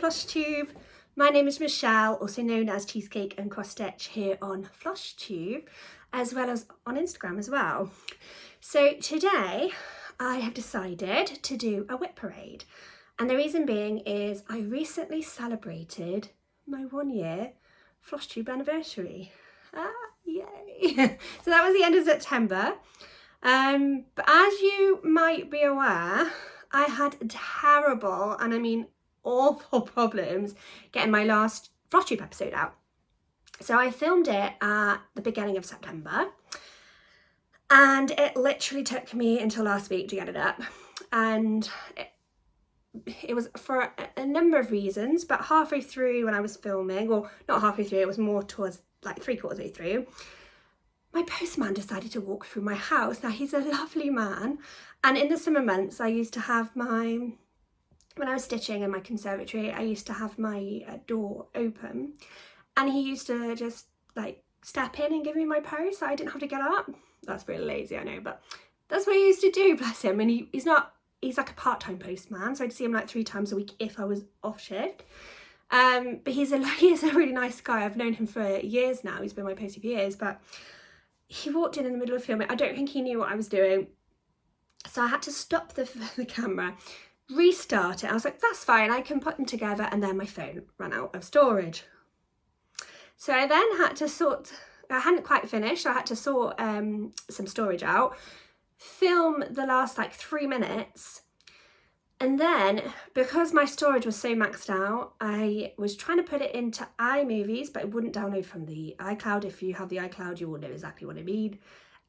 Floss Tube. My name is Michelle, also known as Cheesecake and Cross Stitch here on Floss Tube, as well as on Instagram as well. So today I have decided to do a WIP parade, and the reason being is I recently celebrated my 1 year Floss Tube anniversary. Yay! So that was the end of September. But as you might be aware, I had terrible, and I mean awful problems getting my last Floss Tube episode out. So I filmed it at the beginning of September, and it literally took me until last week to get it up. And it was for a number of reasons, but halfway through when I was filming, or not halfway through, it was more towards like 3/4 way through, my postman decided to walk through my house. Now, he's a lovely man, and in the summer months I used to have when I was stitching in my conservatory, I used to have my door open, and he used to just like step in and give me my post so I didn't have to get up. That's really lazy, I know, but that's what he used to do, bless him. And he's like a part-time postman, so I'd see him like 3 times a week if I was off shift. But he is a really nice guy. I've known him for years now. He's been my postie for years, but he walked in the middle of filming. I don't think he knew what I was doing, so I had to stop the camera, restart it. I was like, that's fine, I can put them together. And then my phone ran out of storage, so I then had to I hadn't quite finished, so I had to sort some storage out, film the last like 3 minutes, and then because my storage was so maxed out, I was trying to put it into iMovies, but it wouldn't download from the iCloud. If you have the iCloud, you will know exactly what I mean.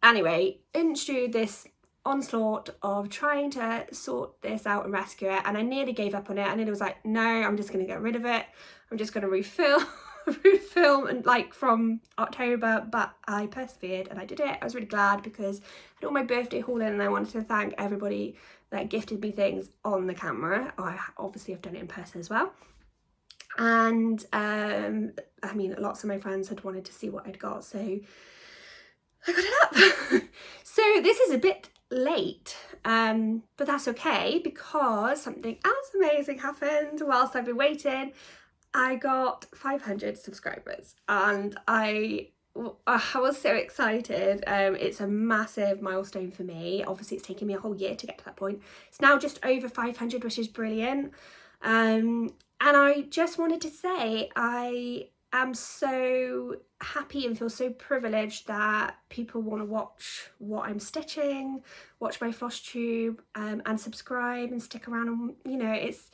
Anyway, into this onslaught of trying to sort this out and rescue it, and I nearly gave up on it. I nearly was like, no, I'm just going to get rid of it. I'm just going to refilm and like from October, but I persevered and I did it. I was really glad because I had all my birthday haul in, and I wanted to thank everybody that gifted me things on the camera. I obviously have done it in person as well, and I mean lots of my friends had wanted to see what I'd got, so I got it up. So this is a bit late, but that's okay because something else amazing happened whilst I've been waiting. I got 500 subscribers, and I was so excited. It's a massive milestone for me. Obviously it's taken me a whole year to get to that point. It's now just over 500, which is brilliant. And I just wanted to say I am so happy and feel so privileged that people want to watch what I'm stitching, watch my Floss Tube, and subscribe and stick around. And you know, it's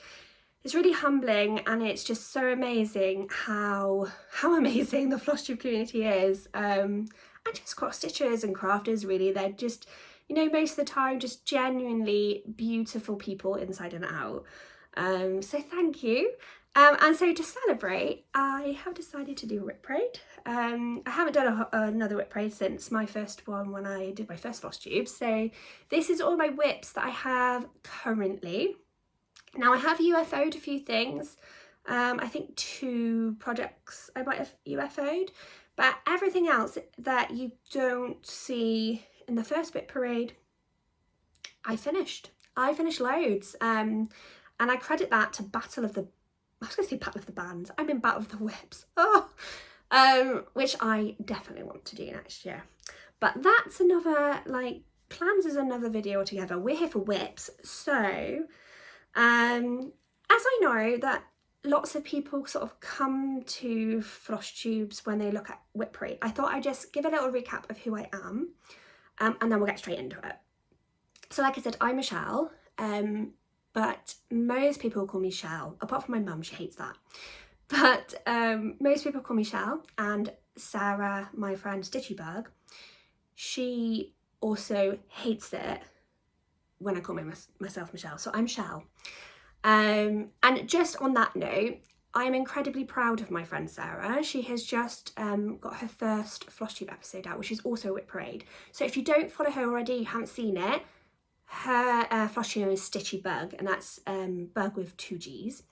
really humbling, and it's just so amazing how amazing the Floss Tube community is, and just cross stitchers and crafters really. They're just, you know, most of the time just genuinely beautiful people inside and out. So thank you. And so to celebrate, I have decided to do a WIP parade. I haven't done another WIP parade since my first one when I did my first Floss Tube. So this is all my WIPs that I have currently. Now I have UFO'd a few things. I think 2 projects I might have UFO'd, but everything else that you don't see in the first WIP parade, I finished. I finished loads, and I credit that to I was going to say Battle of the Bands. I'm in Battle of the WIPs. Which I definitely want to do next year. But that's another, like, plans is another video altogether. We're here for WIPs, so as I know that lots of people sort of come to Floss Tubes when they look at WIP parade, I thought I'd just give a little recap of who I am, and then we'll get straight into it. So like I said, I'm Michelle, but most people call me Shell, apart from my mum, she hates that. But most people call me Shell, and Sarah, my friend Stitchy Bug, she also hates it when I call myself Michelle, so I'm Shell. And just on that note, I'm incredibly proud of my friend Sarah. She has just got her first Floss Tube episode out, which is also a WIP parade. So if you don't follow her already, you haven't seen it, her Floss Tube is Stitchy Bug, and that's Bug with 2 G's.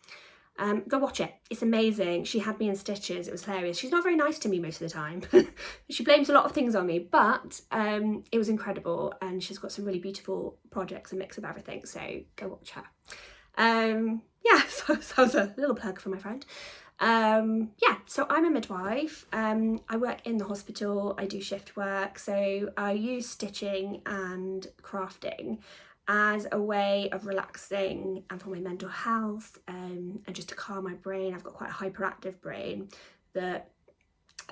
Go watch it, it's amazing. She had me in stitches, it was hilarious. She's not very nice to me most of the time. She blames a lot of things on me, but it was incredible, and she's got some really beautiful projects, a mix of everything, so go watch her. Yeah, so that was a little plug for my friend. Yeah, so I'm a midwife. I work in the hospital, I do shift work, so I use stitching and crafting as a way of relaxing and for my mental health, and just to calm my brain. I've got quite a hyperactive brain that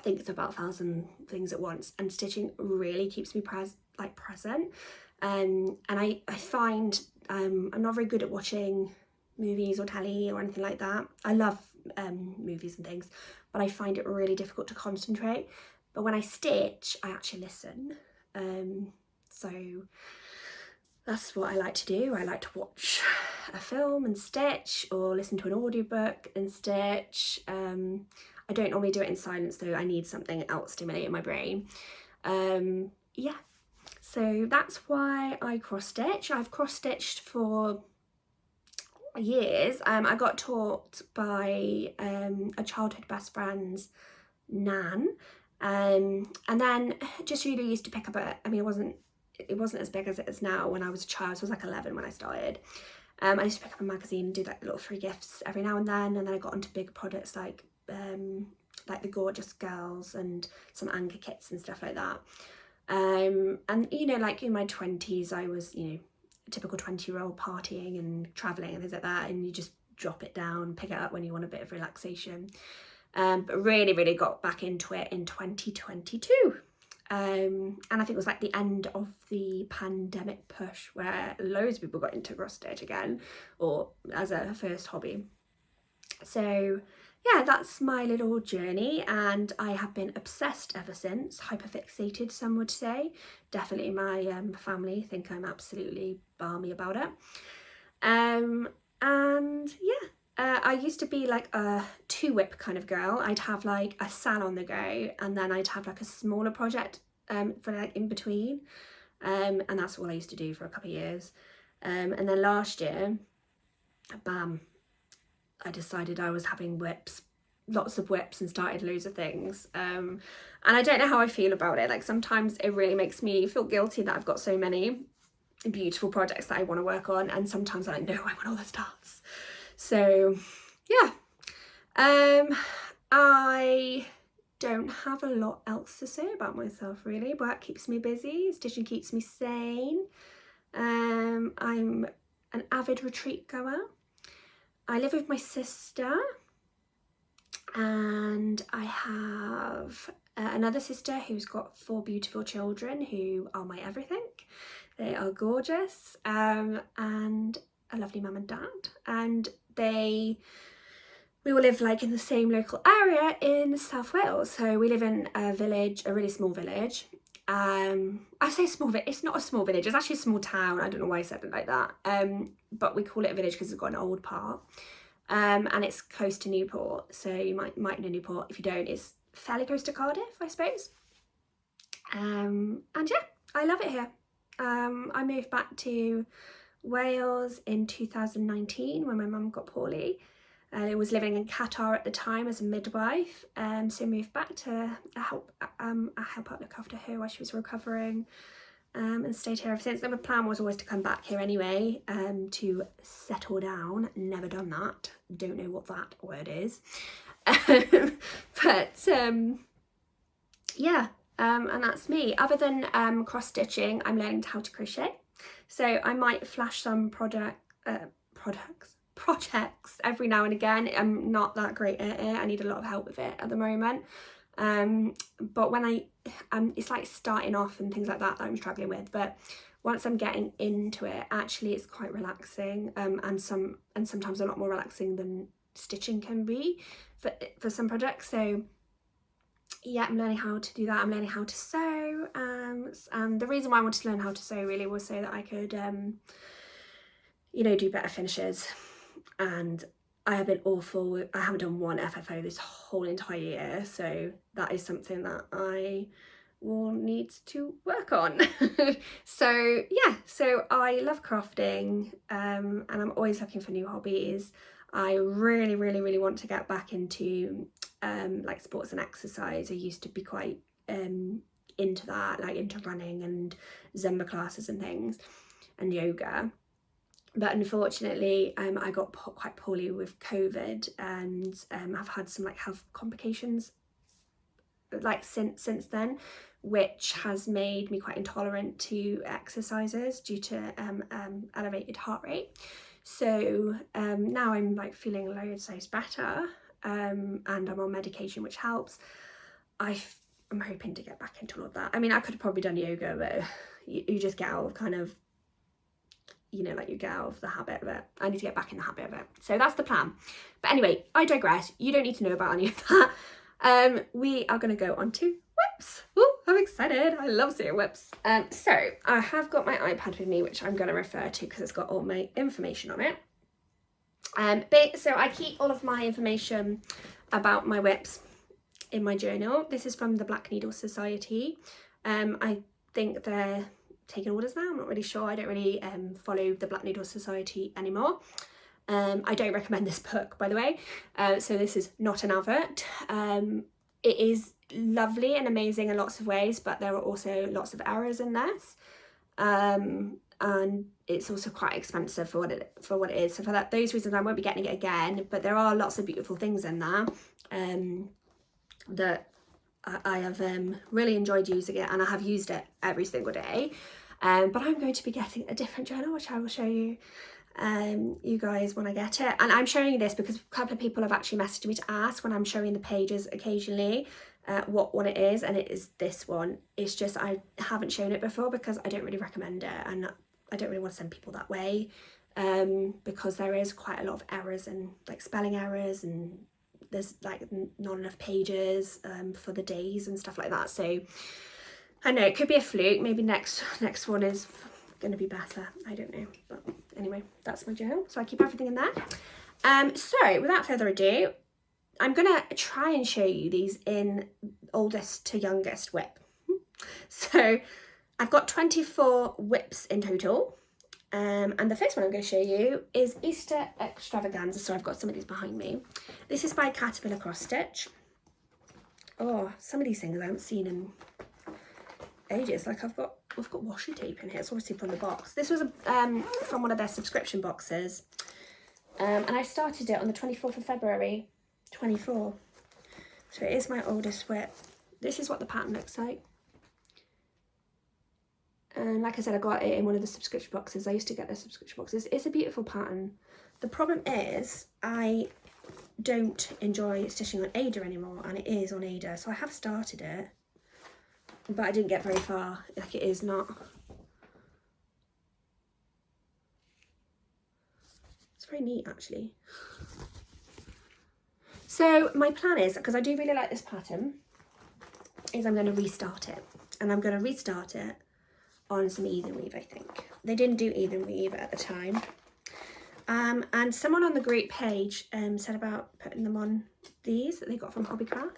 thinks about 1,000 things at once, and stitching really keeps me present. And I find I'm not very good at watching movies or telly or anything like that. I love movies and things, but I find it really difficult to concentrate. But when I stitch, I actually listen. So that's what I like to do. I like to watch a film and stitch, or listen to an audiobook and stitch. I don't normally do it in silence though. I need something else stimulating my brain. Yeah, so that's why I cross stitch. I've cross stitched for years. I got taught by a childhood best friend's nan, and then just really used to pick up I mean, it wasn't as big as it is now. When I was a child, so I was like 11 when I started. I used to pick up a magazine and do like little free gifts every now and then I got onto big products like the Gorgeous Girls and some anchor kits and stuff like that. And you know, like in my 20s, I was, you know, a typical 20-year-old partying and traveling and things like that, and you just drop it down, pick it up when you want a bit of relaxation. But really got back into it in 2022. And I think it was like the end of the pandemic push where loads of people got into cross stitch again, or as a first hobby. So yeah, that's my little journey, and I have been obsessed ever since. Hyperfixated, some would say. Definitely my family think I'm absolutely balmy about it. And yeah, I used to be like a 2-WIP kind of girl. I'd have like a sal on the go, and then I'd have like a smaller project for like in between. And that's all I used to do for a couple of years. And then last year, bam, I decided I was having WIPs, lots of WIPs, and started loads of things. And I don't know how I feel about it. Like sometimes it really makes me feel guilty that I've got so many beautiful projects that I want to work on, and sometimes I'm like, no, I want all the stars. So yeah, I don't have a lot else to say about myself really. Work keeps me busy, stitching keeps me sane. I'm an avid retreat goer. I live with my sister, and I have another sister who's got 4 beautiful children who are my everything. They are gorgeous, and a lovely mum and dad, and we all live like in the same local area in South Wales. So we live in a village, a really small village. I say small village, it's not a small village, it's actually a small town. I don't know why I said it like that. But we call it a village because it's got an old part. And it's close to Newport. So you might know Newport. If you don't, it's fairly close to Cardiff, I suppose. And yeah, I love it here. I moved back to Wales in 2019 when my mum got poorly. I was living in Qatar at the time as a midwife, so moved back to help out look after her while she was recovering, and stayed here ever since. Then my plan was always to come back here anyway, to settle down. Never done that. Don't know what that word is. But yeah, and that's me. Other than cross stitching, I'm learning how to crochet. So I might flash some projects every now and again. I'm not that great at it. I need a lot of help with it at the moment. But when it's like starting off and things like that I'm struggling with. But once I'm getting into it, actually it's quite relaxing, and sometimes a lot more relaxing than stitching can be for some projects. So yeah, I'm learning how to do that. I'm learning how to sew, and the reason why I wanted to learn how to sew really was so that I could you know, do better finishes. And I have been awful. I haven't done one FFO this whole entire year, so that is something that I will need to work on. So yeah, so I love crafting, and I'm always looking for new hobbies. I really want to get back into like sports and exercise. I used to be quite into that, like into running and Zumba classes and things, and yoga. but unfortunately I got quite poorly with COVID, and I've had some like health complications like since then, which has made me quite intolerant to exercises due to elevated heart rate. So now I'm like feeling loads better, and I'm on medication which helps. I'm hoping to get back into all of that. I mean, I could have probably done yoga, but you just get out of kind of, you know, like you get out of the habit of it. I need to get back in the habit of it. So that's the plan. But anyway, I digress. You don't need to know about any of that. We are going to go on to WIPs. Oh, I'm excited. I love seeing WIPs. So I have got my iPad with me, which I'm going to refer to because it's got all my information on it. So I keep all of my information about my WIPs in my journal. This is from the Black Needle Society. I think they're taking orders now. I'm not really sure. I don't really follow the Black Needle Society anymore. I don't recommend this book, by the way. So this is not an advert. It is lovely and amazing in lots of ways, but there are also lots of errors in this. And it's also quite expensive for what it is. So for those reasons, I won't be getting it again. But there are lots of beautiful things in there that I have really enjoyed using it, and I have used it every single day. But I'm going to be getting a different journal, which I will show you you guys when I get it. And I'm showing you this because a couple of people have actually messaged me to ask when I'm showing the pages occasionally what one it is, and it is this one. It's just I haven't shown it before because I don't really recommend it, and I don't really want to send people that way because there is quite a lot of errors and like spelling errors, and there's like not enough pages for the days and stuff like that. So I know it could be a fluke. Maybe next one is going to be better. I don't know. But anyway, that's my journal. So I keep everything in there. So without further ado, I'm going to try and show you these in oldest to youngest WIP. So I've got 24 WIPs in total. And the first one I'm going to show you is Easter Extravaganza. So I've got some of these behind me. This is by Caterpillar Cross Stitch. Oh, some of these things I haven't seen in ages. Like we've got washi tape in here. It's obviously from the box. This was from one of their subscription boxes. And I started it on the 24th of February, 24. So it is my oldest WIP. This is what the pattern looks like. And like I said, I got it in one of the subscription boxes. I used to get their subscription boxes. It's a beautiful pattern. The problem is I don't enjoy stitching on Ada anymore, and it is on Ada. So I have started it, but I didn't get very far. Like it is not. It's very neat actually. So my plan is, because I do really like this pattern, is I'm going to restart it. And I'm going to restart it on some even weave, I think. They didn't do even weave at the time. And someone on the group page said about putting them on these that they got from Hobbycraft.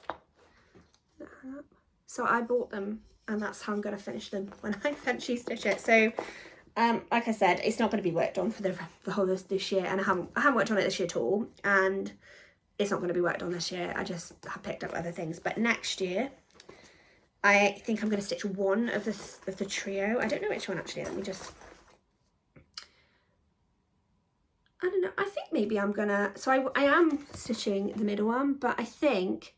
So I bought them, and that's how I'm going to finish them when I eventually stitch it. So like I said, it's not going to be worked on for the whole of this year, and I haven't worked on it this year at all, and it's not going to be worked on this year. I just have picked up other things. But next year, I think I'm going to stitch one of the trio. I don't know which one actually. Let me just. I don't know. I think maybe I'm gonna. So I am stitching the middle one, but I think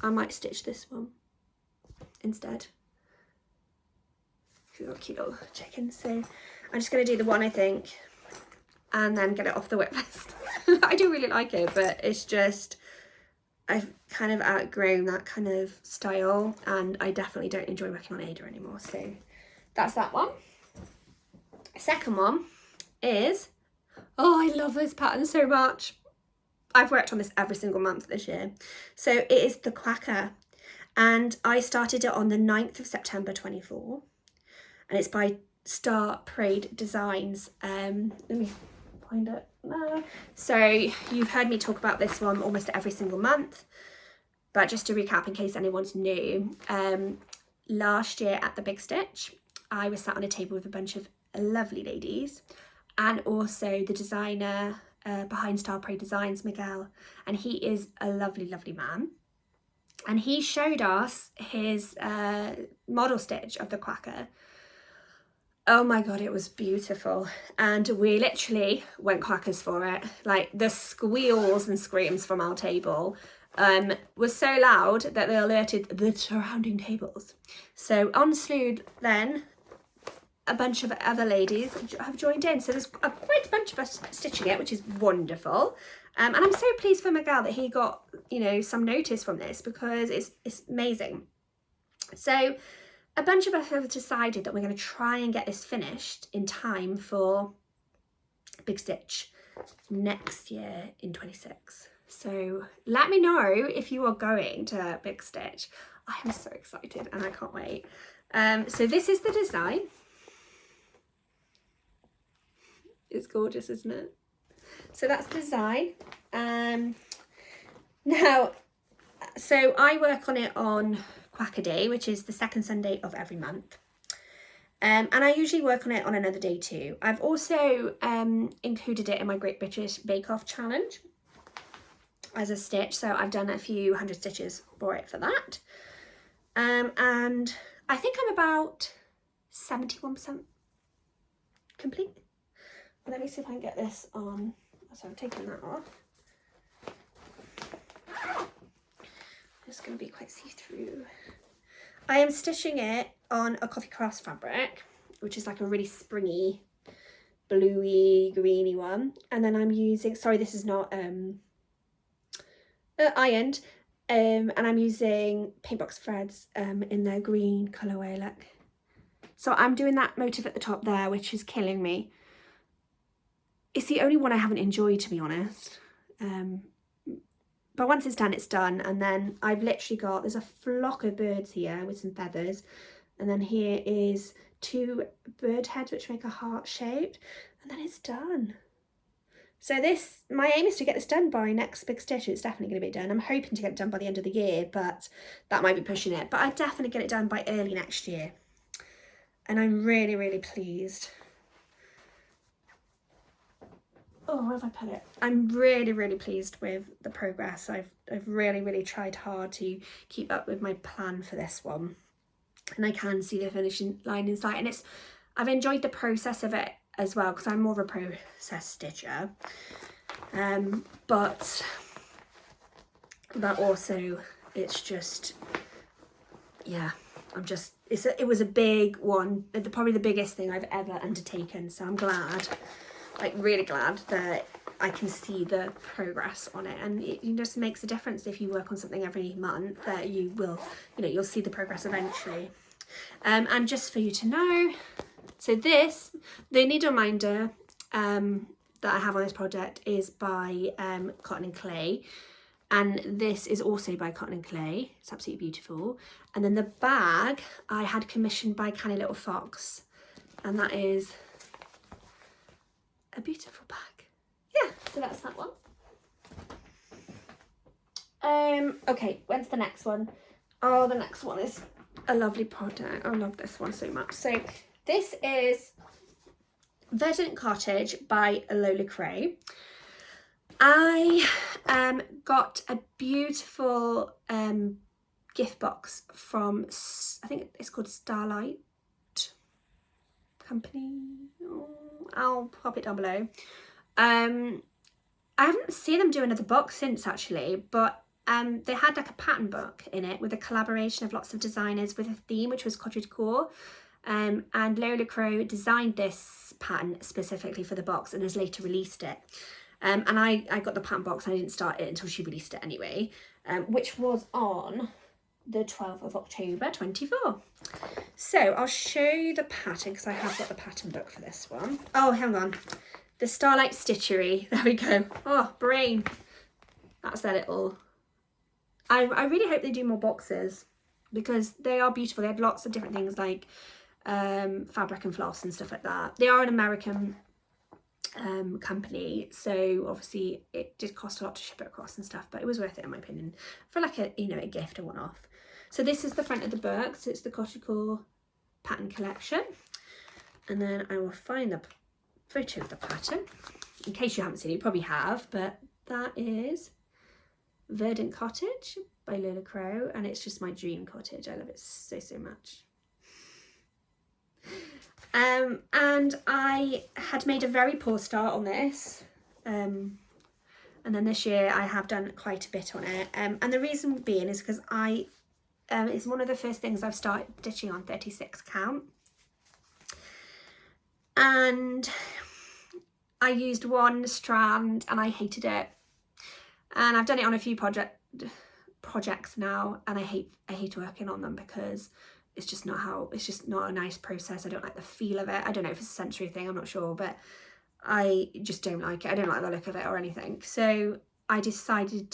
I might stitch this one instead. She's got a cute little chicken. So I'm just gonna do the one, I think, and then get it off the WIP list. I do really like it, but it's just I've kind of outgrown that kind of style, and I definitely don't enjoy working on Ada anymore. So that's that one. Second one is, oh, I love this pattern so much. I've worked on this every single month this year. So it is the Quacka, and I started it on the 9th of September 24, and it's by Star Parade Designs. Let me find it now. So you've heard me talk about this one almost every single month, but just to recap in case anyone's new, last year at the Big Stitch, I was sat on a table with a bunch of lovely ladies, and also the designer behind Star Parade Designs, Miguel, and he is a lovely, lovely man. And he showed us his model stitch of the Quacka. Oh my god, it was beautiful, and we literally went quackers for it. Like the squeals and screams from our table was so loud that they alerted the surrounding tables. So on Slood then, a bunch of other ladies have joined in, so there's quite a bunch of us stitching it, which is wonderful. And I'm so pleased for Miguel that he got, you know, some notice from this, because it's amazing. So a bunch of us have decided that we're going to try and get this finished in time for Big Stitch next year in 26. So let me know if you are going to Big Stitch. I am so excited and I can't wait. So this is the design. It's gorgeous, isn't it? So that's the design. Now, so I work on it on Quacka Day, which is the second Sunday of every month. And I usually work on it on another day too. I've also included it in my Great British Bake Off Challenge as a stitch. So I've done a few hundred stitches for it for that. And I think I'm about 71% complete. Let me see if I can get this on. So I'm taking that off. It's going to be quite see-through. I am stitching it on a coffee cross fabric, which is like a really springy, bluey, greeny one. And then I'm using, sorry, this is not ironed, and I'm using Paintbox threads in their green colourway, look. So I'm doing that motif at the top there, which is killing me. It's the only one I haven't enjoyed, to be honest. But once it's done, it's done. And then I've literally got, there's a flock of birds here with some feathers. And then here is 2 bird heads, which make a heart shaped. And then it's done. So this, my aim is to get this done by next Big Stitch. It's definitely going to be done. I'm hoping to get it done by the end of the year, but that might be pushing it. But I definitely get it done by early next year. And I'm really, really pleased. Oh, where have I put it? I'm really, really pleased with the progress. I've really, really tried hard to keep up with my plan for this one. And I can see the finishing line in sight. And I've enjoyed the process of it as well, because I'm more of a process stitcher. But that also, it's just, yeah, it was a big one, probably the biggest thing I've ever undertaken. So I'm glad, like really glad that I can see the progress on it. And it just makes a difference if you work on something every month, that you will, you'll see the progress eventually. And just for you to know, so this, the needle reminder that I have on this project is by Cotton and Clay. And this is also by Cotton and Clay. It's absolutely beautiful. And then the bag I had commissioned by Canny Little Fox. And that is a beautiful bag. Yeah, so that's that one. Okay, when's the next one? Oh, the next one is a lovely project. I love this one so much. So this is Verdant Cottage by Lola Cray. I got a beautiful gift box from, I think it's called Starlight Company. Oh, I'll pop it down below. I haven't seen them do another box since, actually, but they had like a pattern book in it with a collaboration of lots of designers with a theme, which was cottage core. And Lola Crow designed this pattern specifically for the box and has later released it. And I got the pattern box and I didn't start it until she released it anyway, which was on the 12th of October 24. So I'll show you the pattern, because I have got the pattern book for this one. Oh, hang on. The Starlight Stitchery. There we go. Oh, brain. That's their little... I really hope they do more boxes, because they are beautiful. They had lots of different things like fabric and floss and stuff like that. They are an American company, so obviously it did cost a lot to ship it across and stuff, but it was worth it in my opinion for like a a gift or one-off. So this is the front of the book. So it's the Cottage Core pattern collection, and then I will find the photo of the pattern in case you haven't seen it. You probably have, but that is Verdant Cottage by Lola Crow, and it's just my dream cottage. I love it so much. And I had made a very poor start on this. And then this year I have done quite a bit on it. And the reason being is because it's one of the first things I've started stitching on 36 count. And I used one strand and I hated it. And I've done it on a few projects now, and I hate working on them because it's just not a nice process. I don't like the feel of it. I don't know if it's a sensory thing, I'm not sure, but I just don't like it. I don't like the look of it or anything. So I decided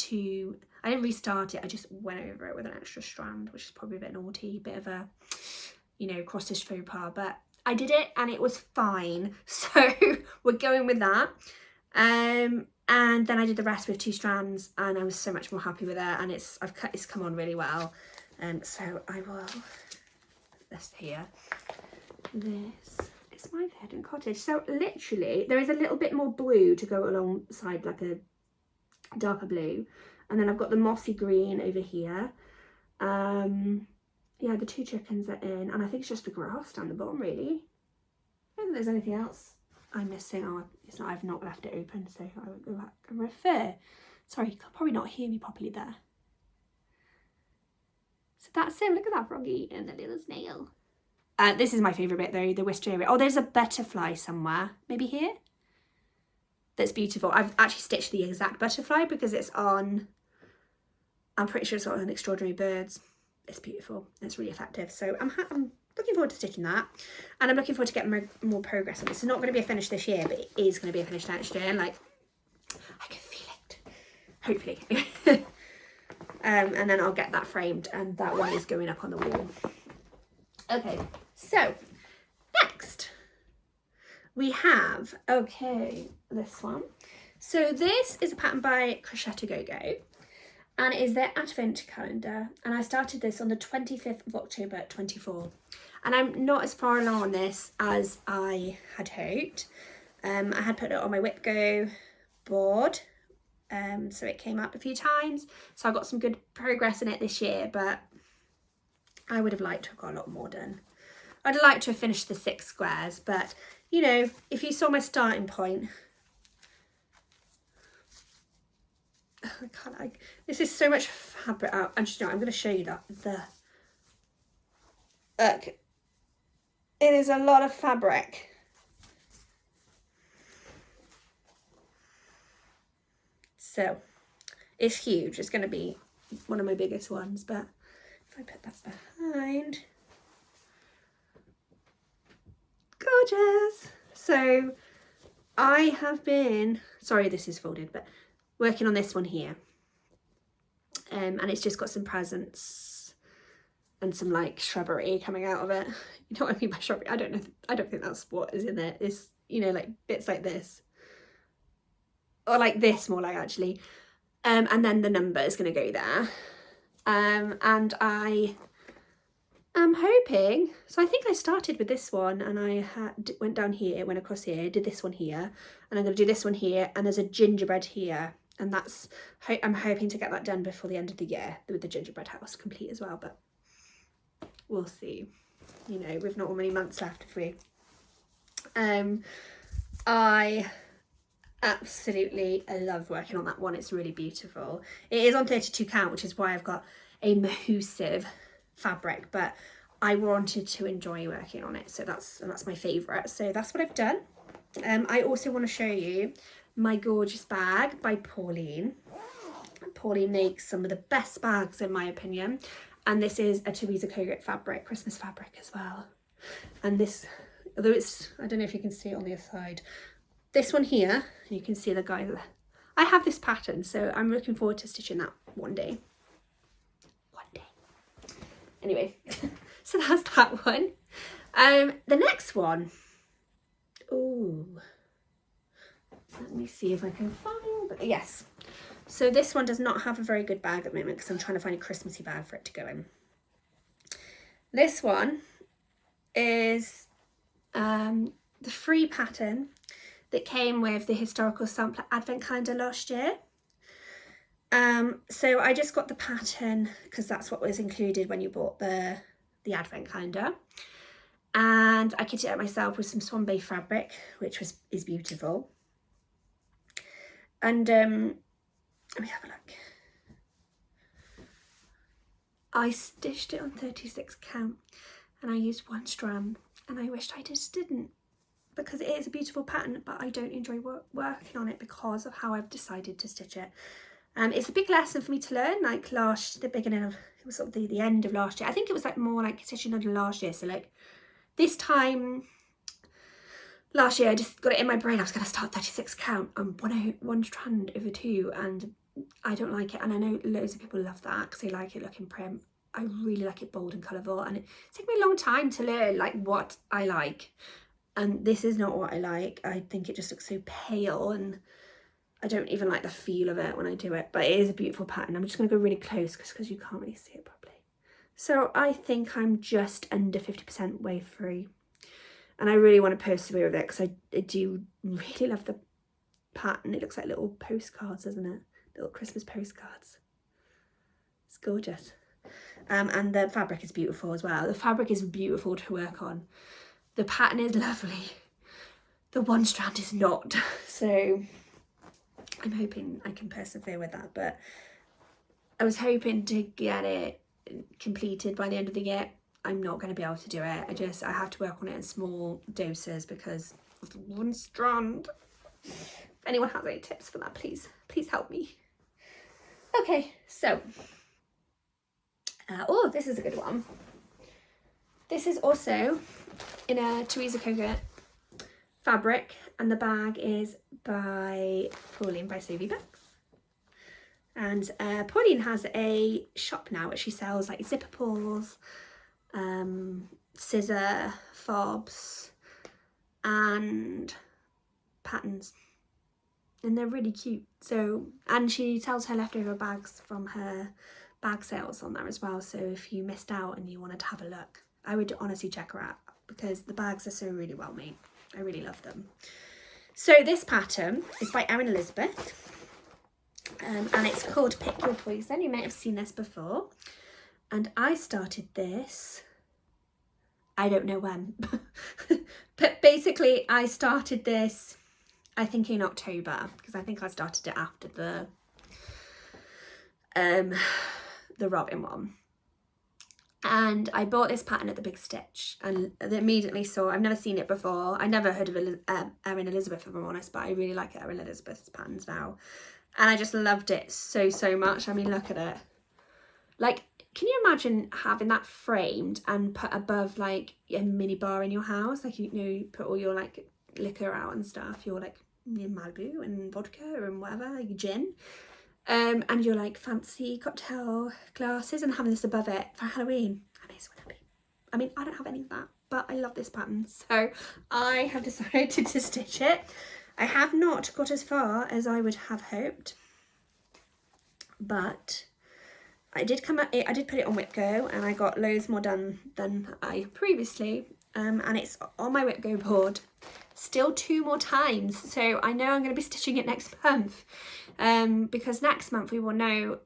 I didn't restart it, I just went over it with an extra strand, which is probably a bit naughty, bit of a, you know, cross-stitch faux pas, but I did it and it was fine. So we're going with that. And then I did the rest with 2 strands, and I was so much more happy with it, and it's come on really well. So I will put this here. This is my Verdant Cottage. So literally there is a little bit more blue to go alongside, like a darker blue, and then I've got the mossy green over here. Yeah, the 2 chickens are in, and I think it's just the grass down the bottom really. I don't think there's anything else I'm missing. Oh, it's not, I've not left it open, so I will go back and refer. Sorry, you can probably not hear me properly there. So that's it. Look at that froggy and the little snail. This is my favourite bit though, the wisteria. Oh, there's a butterfly somewhere, maybe here. That's beautiful. I've actually stitched the exact butterfly because it's on, I'm pretty sure it's on Extraordinary Birds. It's beautiful. It's really effective. So I'm looking forward to stitching that, and I'm looking forward to getting more progress on this. It's not going to be a finish this year, but it is going to be a finish next year, and like I can feel it, hopefully. And then I'll get that framed, and that one is going up on the wall. Okay, so next we have, this one. So this is a pattern by Crochet Go, and it is their advent calendar, and I started this on the 25th of October 24, and I'm not as far along on this as I had hoped. I had put it on my WIP Go board, so it came up a few times, so I got some good progress in it this year, but I would have liked to have got a lot more done. I'd like to have finished the 6 squares, but you know, if you saw my starting point, this is so much fabric out. I'm going to show you that. Look, it is a lot of fabric. So it's huge. It's going to be one of my biggest ones, but if I put that behind, gorgeous. So I have been, sorry this is folded, but working on this one here, and it's just got some presents and some like shrubbery coming out of it. You know what I mean by shrubbery? I don't know, I don't think that's what is in there. It's, you know, like bits like this, or like this more like actually, and then the number is going to go there, and I am hoping, so I think I started with this one, and I went down here, went across here, did this one here, and I'm going to do this one here, and there's a gingerbread here, and that's, I'm hoping to get that done before the end of the year with the gingerbread house complete as well, but we'll see. You know, we've not many months left, have we? I absolutely love working on that one. It's really beautiful. It is on 32 count, which is why I've got a massive fabric, but I wanted to enjoy working on it, so that's my favorite. So that's what I've done. I also want to show you my gorgeous bag by Pauline. Pauline makes some of the best bags in my opinion, and this is a Teresa Kogut fabric, Christmas fabric as well. And this, although it's, I don't know if you can see it on the other side, this one here, you can see the guy there. I have this pattern, so I'm looking forward to stitching that one day. Anyway, so that's that one. The next one, ooh, let me see if I can find, yes. So this one does not have a very good bag at the moment because I'm trying to find a Christmassy bag for it to go in. This one is the free pattern that came with the Historical Sampler Advent Calendar last year. So I just got the pattern because that's what was included when you bought the Advent Calendar. And I kitted it out myself with some Swan Bay fabric, which is beautiful. And let me have a look. I stitched it on 36 count and I used 1 strand, and I wished I just didn't, because it is a beautiful pattern, but I don't enjoy working on it because of how I've decided to stitch it. It's a big lesson for me to learn, like the beginning of, it was sort of the end of last year. I think it was like more like stitching under last year. So like this time last year, I just got it in my brain I was going to start 36 count and one strand over 2, and I don't like it. And I know loads of people love that because they like it looking prim. I really like it bold and colourful, and it took me a long time to learn like what I like. And this is not what I like. I think it just looks so pale, and I don't even like the feel of it when I do it, but it is a beautiful pattern. I'm just going to go really close because you can't really see it properly. So I think I'm just under 50% way through, and I really want to persevere with it because I do really love the pattern. It looks like little postcards, doesn't it? Little Christmas postcards. It's gorgeous. And the fabric is beautiful as well. The fabric is beautiful to work on. The pattern is lovely. The 1 strand is not. So I'm hoping I can persevere with that, but I was hoping to get it completed by the end of the year. I'm not going to be able to do it. I have to work on it in small doses because of the 1 strand. If anyone has any tips for that, please help me. Okay, so oh, this is a good one. This is also in a Teresa Coconut fabric, and the bag is by Pauline by Sophie Bucks. And Pauline has a shop now where she sells like zipper pulls, scissor fobs and patterns, and they're really cute. So, and she sells her leftover bags from her bag sales on there as well, so if you missed out and you wanted to have a look, I would honestly check her out because the bags are so really well made. I really love them. So this pattern is by Erin Elizabeth, and it's called Pick Your Poison. You may have seen this before, and I started this, I don't know when, but basically I started this I think in October, because I think I started it after the Robin one. And I bought this pattern at the Big Stitch and immediately saw, I've never seen it before. I never heard of Erin Elizabeth, if I'm honest, but I really like Erin Elizabeth's patterns now. And I just loved it so much. I mean, look at it. Like, can you imagine having that framed and put above like a mini bar in your house? Like, you know, you put all your like liquor out and stuff, your like Malibu and vodka and whatever, like gin. And your like fancy cocktail glasses, and having this above it for Halloween. I'm so happy. I mean, I don't have any of that, but I love this pattern, so I have decided to stitch it. I have not got as far as I would have hoped, but I did put it on WIP Go, and I got loads more done than I previously. And it's on my WIP Go board still 2 more times, so I know I'm going to be stitching it next month, because next month we will know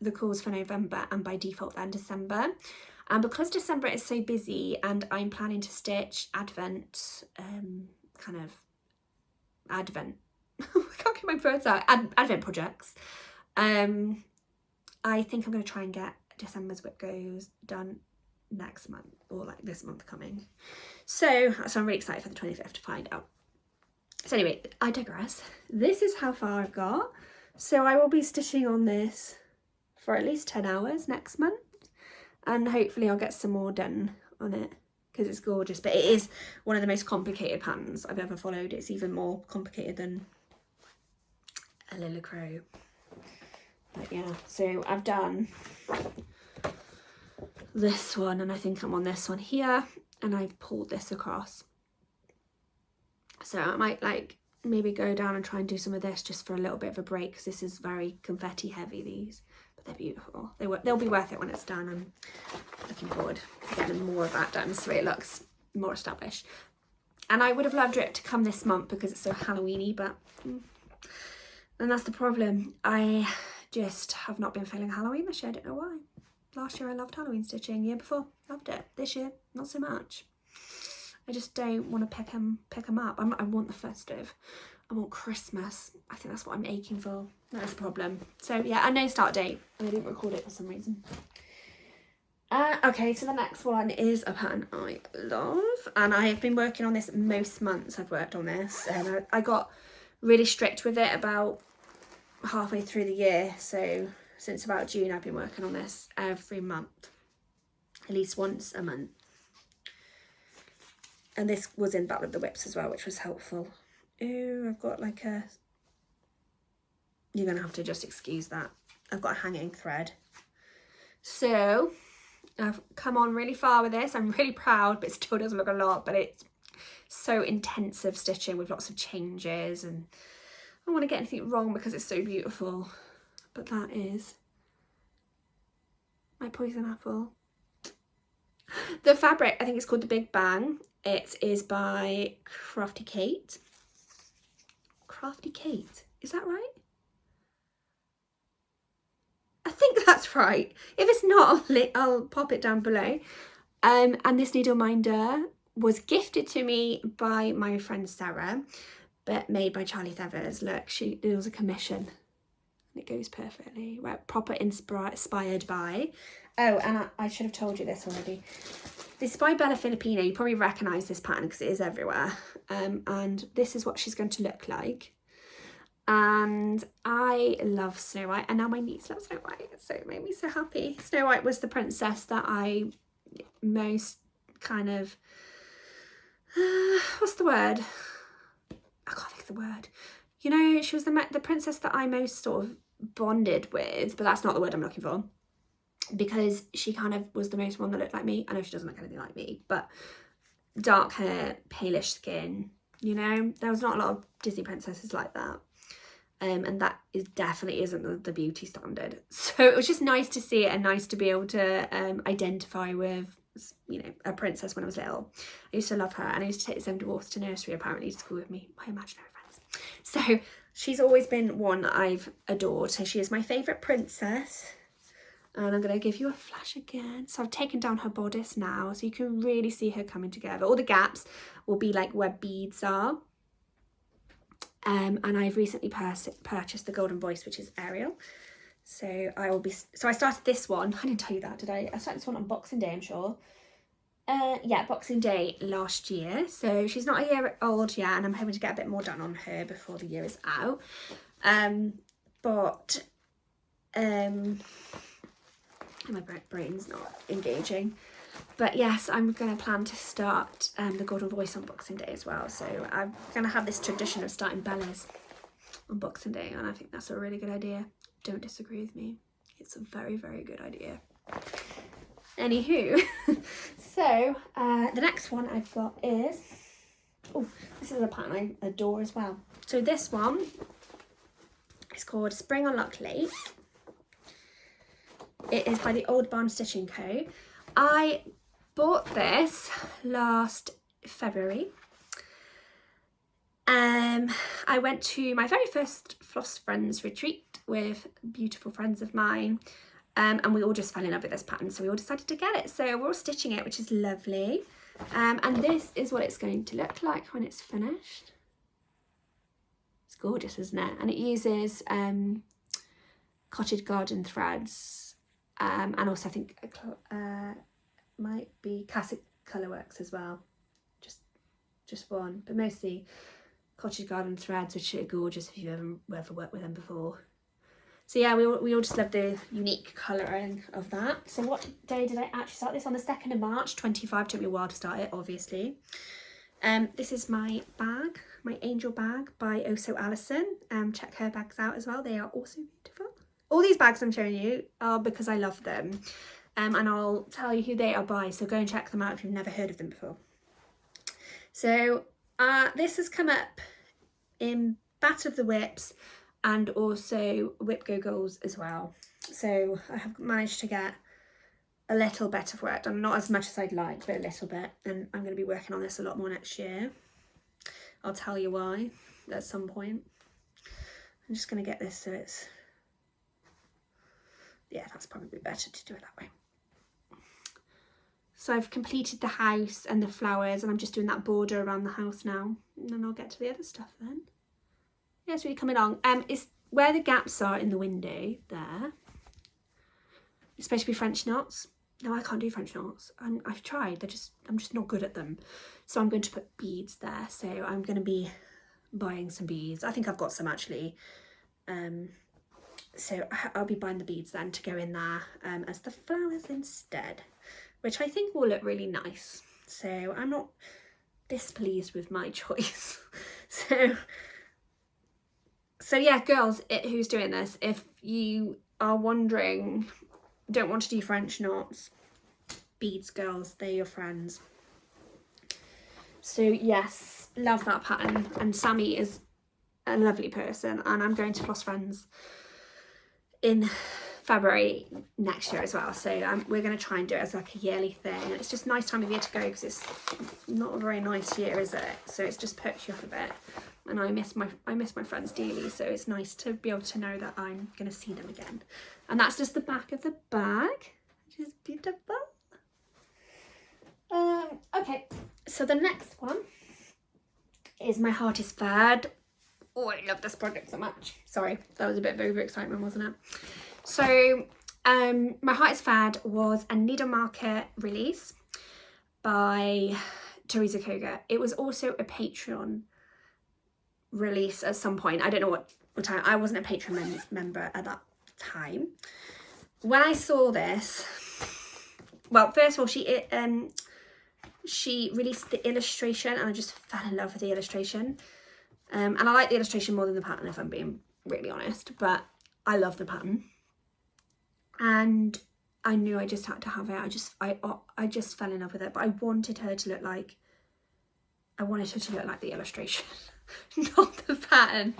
the calls for November, and by default then December. And because December is so busy and I'm planning to stitch Advent, I can't get my words out, Advent projects, I think I'm going to try and get December's WIP Goes done next month, or like this month coming. So I'm really excited for the 25th to find out. So anyway, I digress. This is how far I've got. So I will be stitching on this for at least 10 hours next month, and hopefully I'll get some more done on it because it's gorgeous. But it is one of the most complicated patterns I've ever followed. It's even more complicated than a Lilla Crow. But yeah, so I've done this one, and I think I'm on this one here, and I've pulled this across. So I might like maybe go down and try and do some of this just for a little bit of a break, because this is very confetti heavy, these, but they're beautiful. They'll be worth it when it's done. I'm looking forward to getting more of that done so it looks more established. And I would have loved it to come this month because it's so Halloweeny, but and that's the problem. I just have not been feeling Halloween this year. I don't know why. Last year I loved Halloween stitching. Year before, loved it. This year, not so much. I just don't want to pick them up. I want the festive. I want Christmas. I think that's what I'm aching for. That's the problem. So yeah, and no start date. I didn't record it for some reason. Okay, so the next one is a pattern I love, and I have been working on this most months. I've worked on this, and I got really strict with it about halfway through the year. So since about June, I've been working on this every month, at least once a month. And this was in back with the whips as well, which was helpful. Ooh, I've got like a... You're going to have to just excuse that. I've got a hanging thread. So I've come on really far with this. I'm really proud, but it still doesn't look a lot. But it's so intensive stitching with lots of changes. And I don't want to get anything wrong because it's so beautiful. But that is my poison apple. The fabric, I think it's called the Big Bang. It is by Crafty Kate. Crafty Kate, is that right? I think that's right. If it's not, I'll pop it down below. And this needle minder was gifted to me by my friend Sarah, but made by Charlie Thevers. Look, it was a commission. And it goes perfectly. Right, proper inspired by. Oh, and I should have told you this already. This is by Bella Filipino. You probably recognise this pattern because it is everywhere. And this is what she's going to look like. And I love Snow White, and now my niece loves Snow White, so it made me so happy. Snow White was the princess that I most kind of, what's the word? I can't think of the word. You know, she was the princess that I most sort of bonded with, but that's not the word I'm looking for. Because she kind of was the most one that looked like me. I know she doesn't look anything like me, but dark hair, palish skin, you know, there was not a lot of Disney princesses like that. And that definitely isn't the beauty standard. So it was just nice to see it and nice to be able to identify with, you know, a princess when I was little. I used to love her, and I used to take the Seven Dwarfs to nursery apparently to school with me, my imaginary friends. So she's always been one that I've adored. So she is my favourite princess. And I'm going to give you a flash again. So I've taken down her bodice now, so you can really see her coming together. All the gaps will be like where beads are. And I've recently purchased the Golden Voice, which is Ariel. So I started this one. I didn't tell you that, did I? I started this one on Boxing Day, I'm sure. Yeah, Boxing Day last year. So she's not a year old yet, and I'm hoping to get a bit more done on her before the year is out. My brain's not engaging. But yes, I'm going to plan to start the Golden Voice on Boxing Day as well. So I'm going to have this tradition of starting Bella's on Boxing Day, and I think that's a really good idea. Don't disagree with me. It's a very, very good idea. Anywho, so the next one I've got is, oh, this is a pattern I adore as well. So this one is called Spring Unluck Late. It is by the Old Barn Stitching Co. I bought this last February. I went to my very first Floss Friends retreat with beautiful friends of mine, and we all just fell in love with this pattern, so we all decided to get it. So we're all stitching it, which is lovely. And this is what it's going to look like when it's finished. It's gorgeous, isn't it? And it uses Cottage garden threads, and also I think might be Classic Colourworks as well, just one, but mostly Cottage garden threads, which are gorgeous if you've ever worked with them before. So yeah, we all just love the unique colouring of that. So what day did I actually start this? On the 2nd of March 25. Took me a while to start it, obviously. This is my bag, my angel bag by Oh So Alison. Check her bags out as well, they are also beautiful. All these bags I'm showing you are because I love them. And I'll tell you who they are by, so go and check them out if you've never heard of them before. So this has come up in Battle of the Whips and also WIP Go goals as well. So I have managed to get a little bit of work done, not as much as I'd like, but a little bit. And I'm going to be working on this a lot more next year. I'll tell you why at some point. I'm just going to get this so it's, yeah, that's probably better to do it that way. So I've completed the house and the flowers, and I'm just doing that border around the house now, and then I'll get to the other stuff then. Yeah, it's really coming along. It's where the gaps are in the window there. It's supposed to be French knots. No, I can't do French knots. I've tried. I'm just not good at them. So I'm going to put beads there. So I'm going to be buying some beads. I think I've got some actually. So I'll be buying the beads then to go in there as the flowers instead, which I think will look really nice. So I'm not displeased with my choice. So yeah, girls, who's doing this, if you are wondering, don't want to do French knots, beads, girls, they're your friends. So yes, love that pattern, and Sammy is a lovely person, and I'm going to Floss Friends in February next year as well, so we're going to try and do it as like a yearly thing. It's just a nice time of year to go because it's not a very nice year, is it? So it's just perks you up a bit, and I miss my friends dearly, so it's nice to be able to know that I'm going to see them again. And that's just the back of the bag, which is beautiful. Okay, so the next one is My Heart is Fad. Oh, I love this project so much. Sorry, that was a bit of overexcitement, wasn't it? So My Heart is Fad was a needle marker release by Teresa Koga. It was also a Patreon release at some point. I don't know what time. I wasn't a Patreon member at that time. When I saw this, well, first of all, she released the illustration, and I just fell in love with the illustration. And I like the illustration more than the pattern, if I'm being really honest, but I love the pattern. And I knew I just had to have it. I just fell in love with it, but I wanted her to look like the illustration, not the pattern.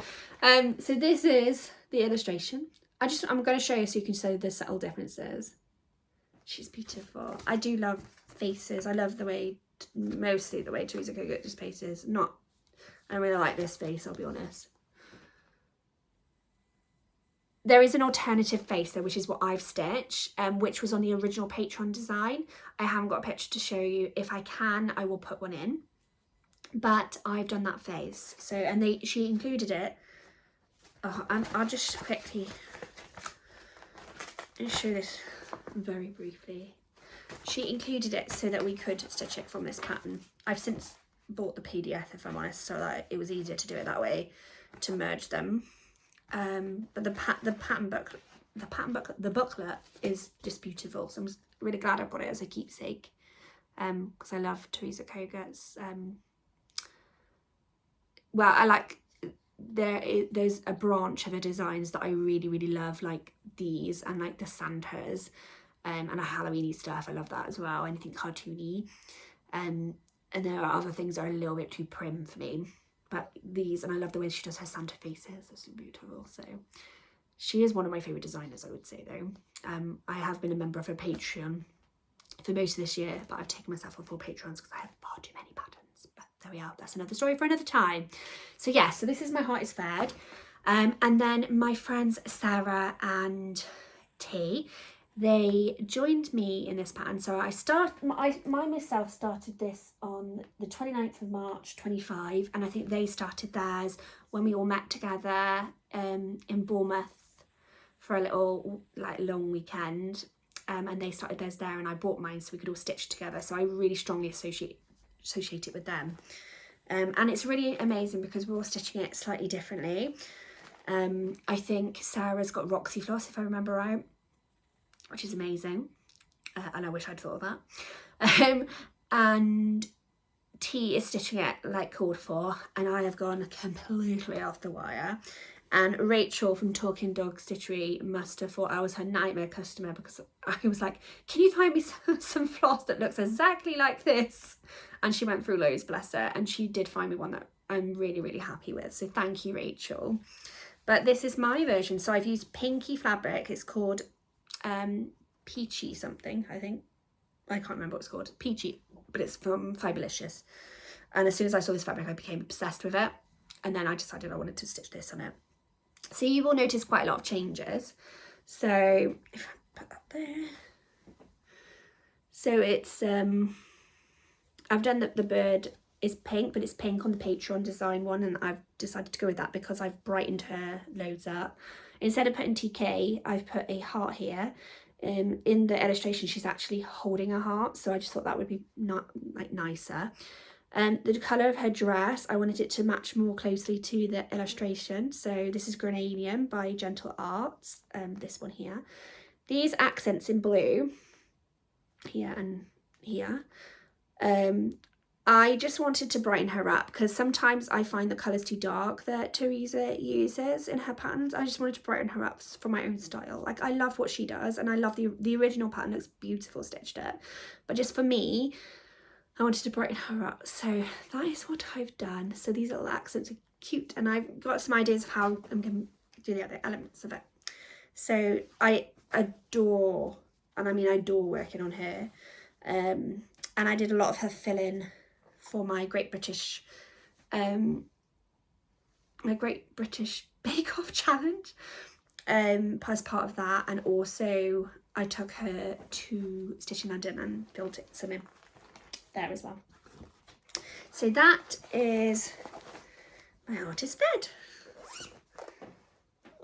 So this is the illustration. I'm going to show you so you can see the subtle differences. She's beautiful. I do love faces. I love mostly the way Teresa Koga does faces. I really like this face, I'll be honest. There is an alternative face though, which is what I've stitched, which was on the original Patreon design. I haven't got a picture to show you. If I can, I will put one in. But I've done that face. So, and she included it. Oh, and I'll just quickly show this very briefly. She included it so that we could stitch it from this pattern. I've since bought the PDF, if I'm honest, so that it was easier to do it that way, to merge them. But the booklet is just beautiful, so I'm really glad I've got it as a keepsake, because I love Teresa Koga's. Well, I like there's a branch of her designs that I really, really love, like these and like the Santas, and a Halloween-y stuff. I love that as well, anything cartoony. And there are other things that are a little bit too prim for me, but these, and I love the way she does her Santa faces, they're so beautiful. So she is one of my favourite designers, I would say, though. I have been a member of her Patreon for most of this year, but I've taken myself off all Patreons because I have far too many patterns. But there we are, that's another story for another time. So yeah, so this is My Heart is Fad. And then my friends Sarah and T, they joined me in this pattern. So I myself started this on the 29th of March 25, and I think they started theirs when we all met together in Bournemouth for a little like long weekend, and they started theirs there, and I bought mine so we could all stitch together. So I really strongly associate it with them, and it's really amazing because we're all stitching it slightly differently. I think Sarah's got Roxy floss, if I remember right, which is amazing, and I wish I'd thought of that. And T is stitching it like called for, and I have gone completely off the wire. And Rachel from Talking Dog Stitchery must have thought I was her nightmare customer, because I was like, can you find me some floss that looks exactly like this? And she went through loads, bless her, and she did find me one that I'm really, really happy with. So thank you, Rachel. But this is my version. So I've used pinky fabric. It's called Peachy something, I think. I can't remember what it's called. Peachy, but it's from Fabulicious. And as soon as I saw this fabric, I became obsessed with it. And then I decided I wanted to stitch this on it. So you will notice quite a lot of changes. So if I put that there. So it's, I've done the bird is pink, but it's pink on the Patreon design one, and I've decided to go with that because I've brightened her loads up. Instead of putting TK, I've put a heart here. In the illustration, she's actually holding a heart, so I just thought that would be not like nicer. The colour of her dress, I wanted it to match more closely to the illustration. So this is Grenadian by Gentle Arts, this one here. These accents in blue, here and here, I just wanted to brighten her up because sometimes I find the colours too dark that Teresa uses in her patterns. I just wanted to brighten her up for my own style. Like, I love what she does, and I love the original pattern. Looks beautiful stitched it, but just for me, I wanted to brighten her up. So that is what I've done. So these little accents are cute, and I've got some ideas of how I'm going to do the other elements of it. So I adore, and I mean adore, working on her. And I did a lot of her fill-in for my Great British Bake Off challenge, as part of that. And also I took her to Stitch in London and filled it some in there as well. So that is my artist bed.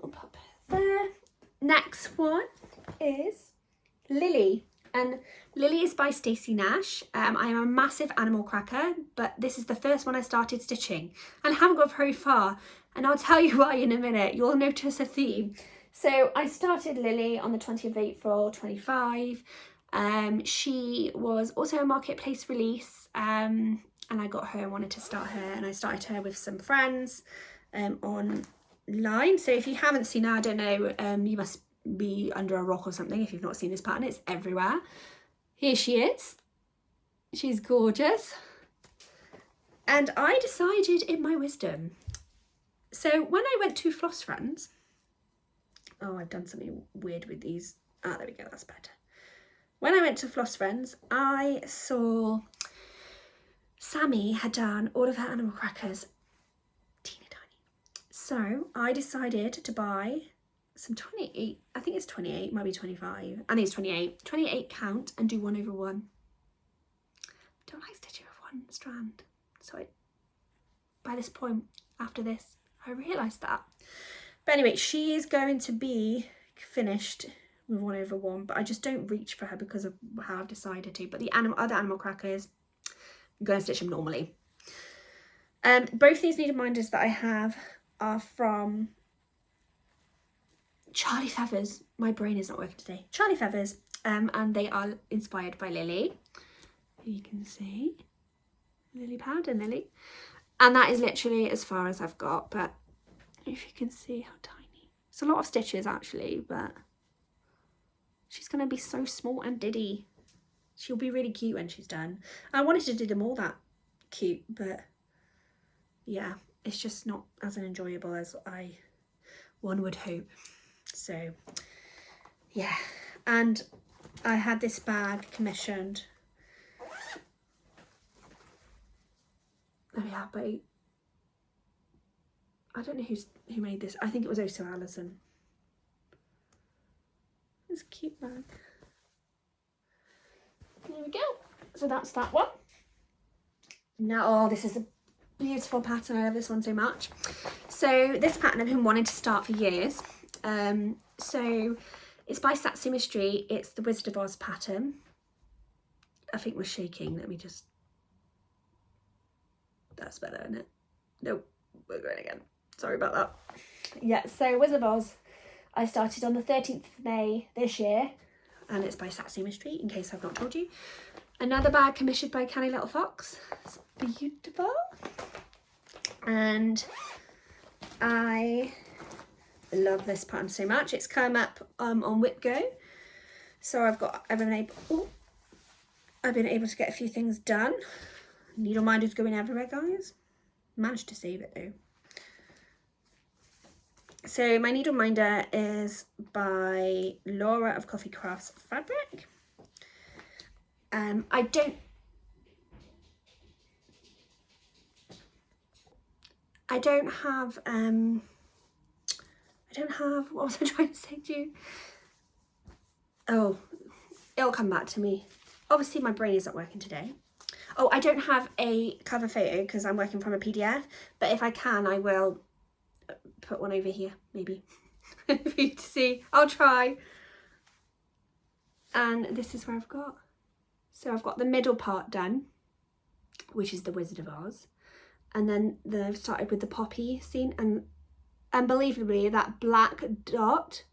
I'll pop her there. Next one is Lily, and Lily is by Stacey Nash. I am a massive animal cracker, but this is the first one I started stitching and I haven't got very far, and I'll tell you why in a minute. You'll notice a theme. So I started Lily on the 20th of April 25. She was also a marketplace release, and I got her and wanted to start her, and I started her with some friends online. So if you haven't seen her, I don't know, you must be under a rock or something if you've not seen this pattern. It's everywhere. Here she is. She's gorgeous. And I decided in my wisdom, so when I went to Floss Friends, oh, I've done something weird with these. Ah, there we go, that's better. When I went to Floss Friends, I saw Sammy had done all of her animal crackers teeny tiny. So I decided to buy some 28, I think it's 28, might be 25. I think it's 28 count, and do 1/1. I don't like stitching with one strand. So by this point, after this, I realised that. But anyway, she is going to be finished with 1/1, but I just don't reach for her because of how I've decided to. But the other animal crackers, I'm going to stitch them normally. Both these needle minders that I have are from Charlie Feathers. My brain is not working today. Charlie Feathers, and they are inspired by Lily. You can see Lily Pad and Lily, and that is literally as far as I've got. But if you can see how tiny, it's a lot of stitches actually, but she's gonna be so small and diddy. She'll be really cute when she's done. I wanted to do them all that cute, but yeah, it's just not as enjoyable as one would hope. So yeah, and I had this bag commissioned. Oh yeah, but I don't know who made this. I think it was also Alison. It's a cute bag. There we go. So that's that one. Now, oh, this is a beautiful pattern. I love this one so much. So this pattern I've been wanting to start for years. So it's by Satsuma Street. It's the Wizard of Oz pattern. I think we're shaking. Let me just... That's better, isn't it? Nope, we're going again. Sorry about that. Yeah, so Wizard of Oz, I started on the 13th of May this year, and it's by Satsuma Street, in case I've not told you. Another bag commissioned by Canny Little Fox. It's beautiful. And I love this pattern so much. It's come up on WIP Go. So I've been able to get a few things done. Needle minder's going everywhere, guys. Managed to save it though. So my needle minder is by Laura of Coffee Crafts Fabric. I don't have what was I trying to say to you? Oh, it'll come back to me. obviously my brain isn't working today. Oh, I don't have a cover photo because I'm working from a PDF, but if I can, I will put one over here, maybe, for you to see. I'll try. And this is where I've got. So I've got the middle part done, which is the Wizard of Oz. And then I've started with the poppy scene, and unbelievably that black dot,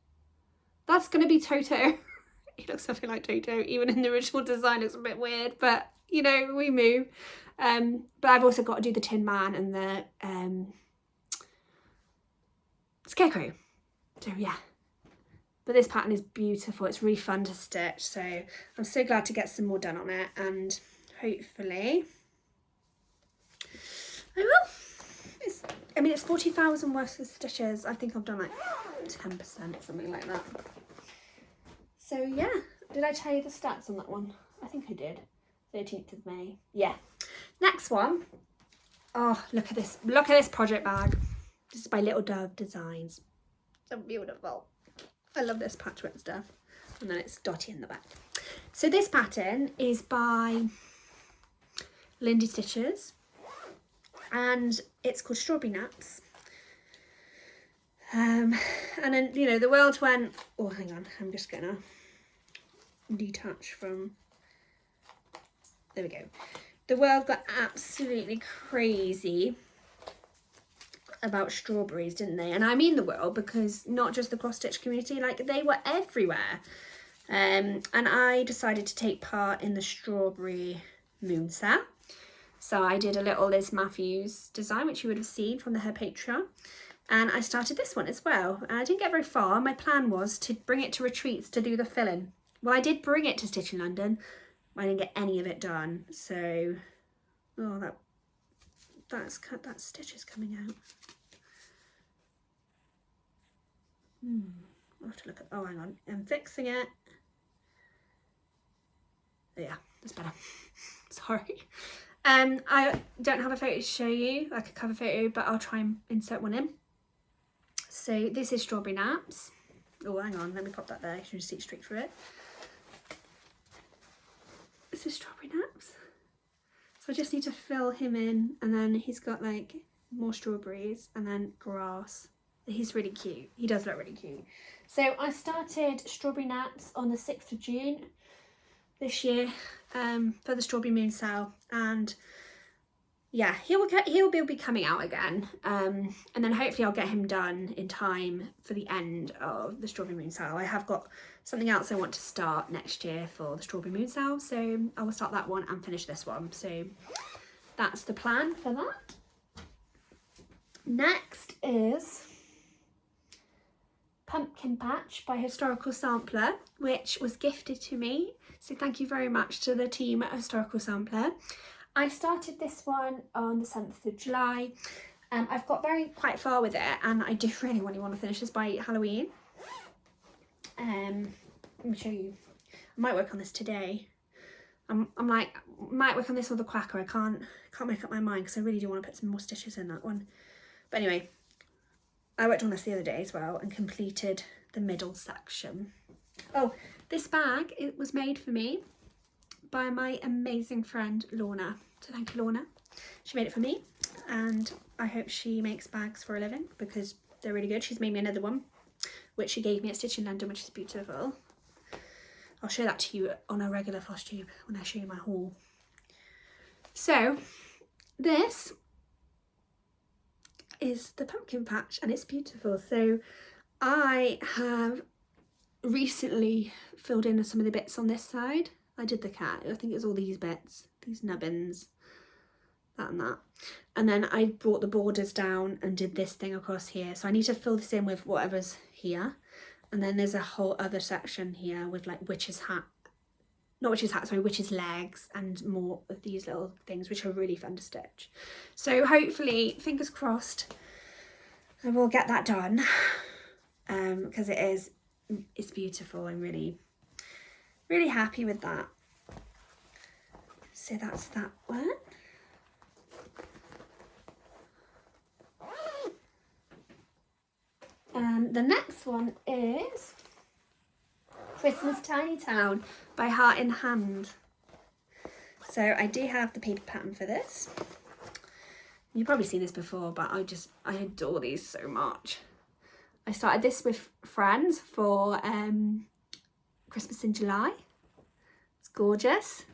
that's going to be Toto. He looks something like Toto, even in the original design. It's a bit weird, but you know, we move. But I've also got to do the Tin Man and the Scarecrow. So yeah. But this pattern is beautiful. It's really fun to stitch. So I'm so glad to get some more done on it, and hopefully I will. It's 40,000 worth of stitches. I think I've done like 10%, something like that. So yeah, did I tell you the stats on that one? I think I did. 13th of May. Yeah. Next one. Oh, look at this. Look at this project bag. This is by Little Dove Designs. So beautiful. I love this patchwork stuff. And then it's dotty in the back. So this pattern is by Lindy Stitches. And it's called Strawberry Naps. And then, you know, the world went... Oh, hang on. I'm just going to detach from... There we go. The world got absolutely crazy about strawberries, didn't they? And I mean the world, because not just the cross-stitch community, like they were everywhere. And I decided to take part in the strawberry moon sale. So I did a little Liz Matthews design, which you would have seen from her Patreon. And I started this one as well. And I didn't get very far. My plan was to bring it to retreats to do the fill-in. Well, I did bring it to Stitch in London. I didn't get any of it done. So, oh, that stitch is coming out. I'll have to look at, oh, hang on. I'm fixing it. Yeah, that's better. Sorry. I don't have a photo to show you, like a cover photo, but I'll try and insert one in. So this is Strawberry Naps. Oh, hang on, let me pop that there. You can just see straight through it. This is Strawberry Naps. So I just need to fill him in, and then he's got like more strawberries and then grass. He's really cute. He does look really cute. So I started Strawberry Naps on the 6th of June this year for the Strawberry Moon sale, and yeah, he'll be coming out again, and then hopefully I'll get him done in time for the end of the Strawberry Moon sale. I have got something else I want to start next year for the Strawberry Moon sale, so I will start that one and finish this one. So that's the plan for that. Next is Pumpkin Patch by Historical Sampler, which was gifted to me. So thank you very much to the team at Historical Sampler. I started this one on the 7th of July. I've got quite far with it, and I do really want to finish this by Halloween. Let me show you. I might work on this today. I'm like, might work on this or the Quacka. I can't make up my mind because I really do want to put some more stitches in that one. But anyway, I worked on this the other day as well and completed the middle section. Oh, this bag, it was made for me by my amazing friend Lorna. So thank you, Lorna. She made it for me, and I hope she makes bags for a living because they're really good. She's made me another one, which she gave me at Stitch in London, which is beautiful. I'll show that to you on a regular Floss Tube when I show you my haul. So this is the pumpkin patch, and it's beautiful. So I have recently filled in some of the bits on this side. I did the cat. I think it was all these bits, these nubbins, that and that. And then I brought the borders down and did this thing across here. So I need to fill this in with whatever's here. And then there's a whole other section here with like witch's hat. Not witch's hat, sorry, witch's legs and more of these little things, which are really fun to stitch. So hopefully, fingers crossed, I will get that done. Because it's beautiful. I'm really happy with that. So that's that one. And the next one is Christmas Tiny Town by Heart in Hand. So I do have the paper pattern for this. You've probably seen this before, but I adore these so much. I started this with friends for Christmas in July. It's gorgeous.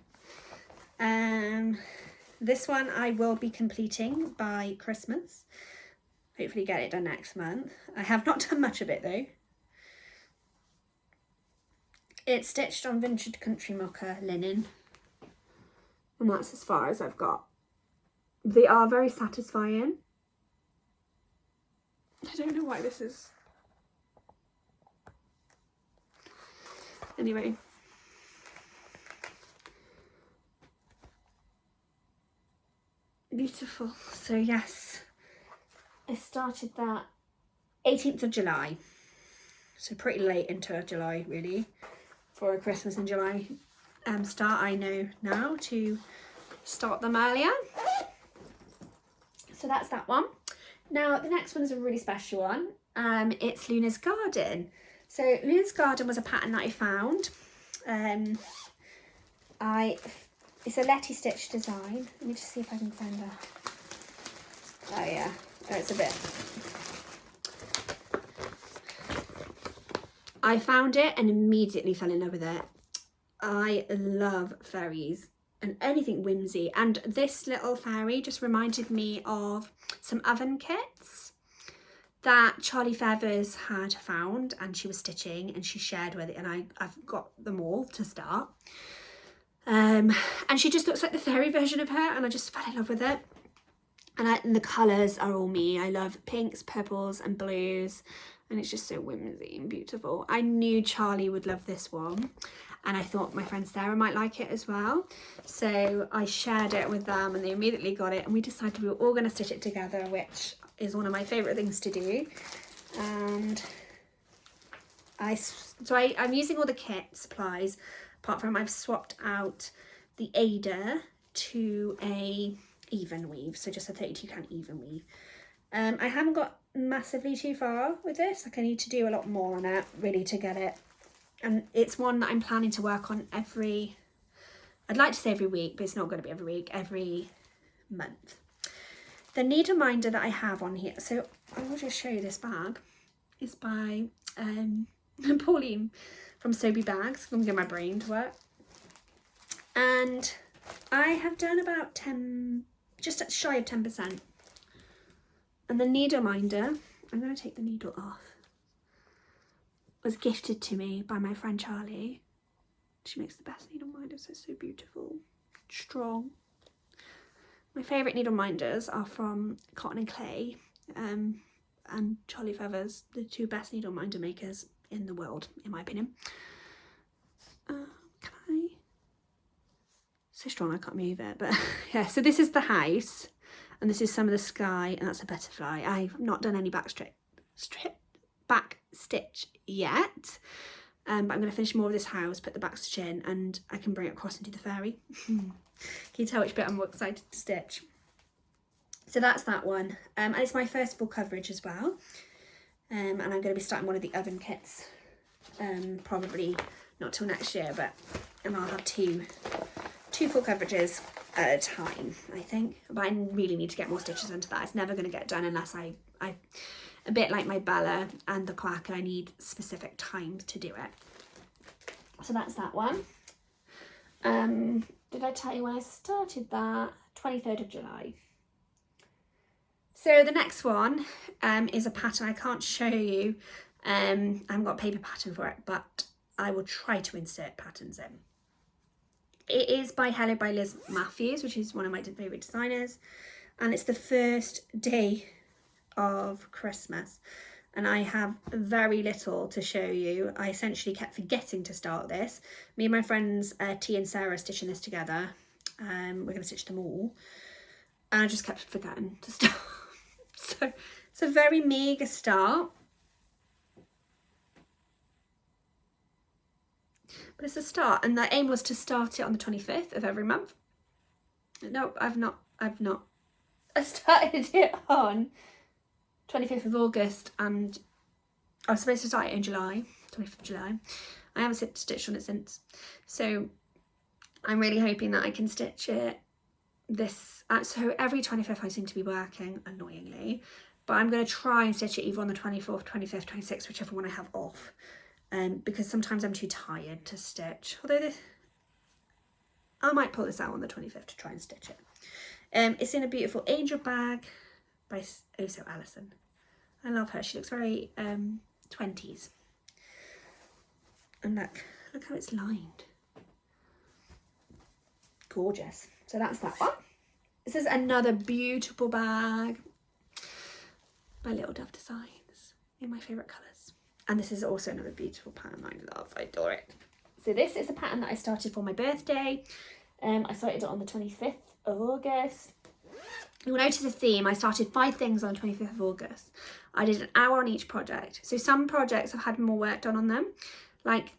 This one I will be completing by Christmas. Hopefully get it done next month. I have not done much of it though. It's stitched on Vintage Country Mocha linen. And that's as far as I've got. They are very satisfying. I don't know why this is... Anyway. Beautiful. So yes, I started that 18th of July. So pretty late into July really. For a Christmas in July start, I know now to start them earlier. So that's that one. Now the next one is a really special one. It's Luna's Garden. So Luna's Garden was a pattern that I found. It's a Letty Stitch design. Let me just see if I can find that. Oh yeah, oh, it's a bit. I found it and immediately fell in love with it. I love fairies and anything whimsy, and this little fairy just reminded me of some oven kits that Charlie Feathers had found and she was stitching and she shared with it, and I've got them all to start. And she just looks like the fairy version of her, and I just fell in love with it. And the colours are all me. I love pinks, purples and blues, and it's just so whimsy and beautiful. I knew Charlie would love this one, and I thought my friend Sarah might like it as well. So I shared it with them and they immediately got it, and we decided we were all going to stitch it together, which is one of my favourite things to do. And I'm using all the kit supplies, apart from I've swapped out the Ada to a even weave, so just a 32 count even weave. I haven't got massively too far with this. Like I need to do a lot more on it really to get it, and it's one that I'm planning to work on I'd like to say every week, but it's not going to be every week, every month. The needle minder that I have on here, so I will just show you this bag, is by Pauline from Sobe Bags. I'm going to get my brain to work. And I have done about 10, just shy of 10%. And the needle minder, I'm going to take the needle off, was gifted to me by my friend Charlie. She makes the best needle minders, they're so beautiful, strong. My favourite needle minders are from Cotton and Clay and Charlie Feathers, the two best needle minder makers in the world, in my opinion. So strong I can't move it, but yeah. So this is the house, and this is some of the sky, and that's a butterfly. I've not done any back stitch yet, but I'm going to finish more of this house, put the back stitch in, and I can bring it across and do the fairy. Can you tell which bit I'm more excited to stitch? So that's that one, and it's my first full coverage as well, and I'm going to be starting one of the oven kits, probably not till next year, and I'll have two full coverages at a time, I think. But I really need to get more stitches into that. It's never going to get done unless I a bit like my Bella and the Quacka, I need specific times to do it. So that's that one. Did I tell you when I started that? 23rd of July. So the next one is a pattern I can't show you. I haven't got a paper pattern for it, but I will try to insert patterns in. It is by Hello by Liz Matthews, which is one of my favourite designers, and it's the first day of Christmas, and I have very little to show you. I essentially kept forgetting to start this. Me and my friends T and Sarah are stitching this together. We're going to stitch them all, and I just kept forgetting to start. So it's a very meagre start. But it's a start, and the aim was to start it on the 25th of every month. No, I've not. I started it on 25th of August, and I was supposed to start it in July, 25th of July. I haven't stitched on it since. So I'm really hoping that I can stitch it this, so every 25th I seem to be working, annoyingly, but I'm going to try and stitch it either on the 24th, 25th, 26th, whichever one I have off, because sometimes I'm too tired to stitch, although I might pull this out on the 25th to try and stitch it. It's in a beautiful angel bag by Oh So Alison. I love her, she looks very 20s. And look how it's lined. Gorgeous. So that's that one. This is another beautiful bag by Little Dove Designs in my favourite colours. And this is also another beautiful pattern I love. I adore it. So this is a pattern that I started for my birthday. I started it on the 25th of August. You'll notice a theme. I started 5 things on the 25th of August. I did an hour on each project. So some projects have had more work done on them. Like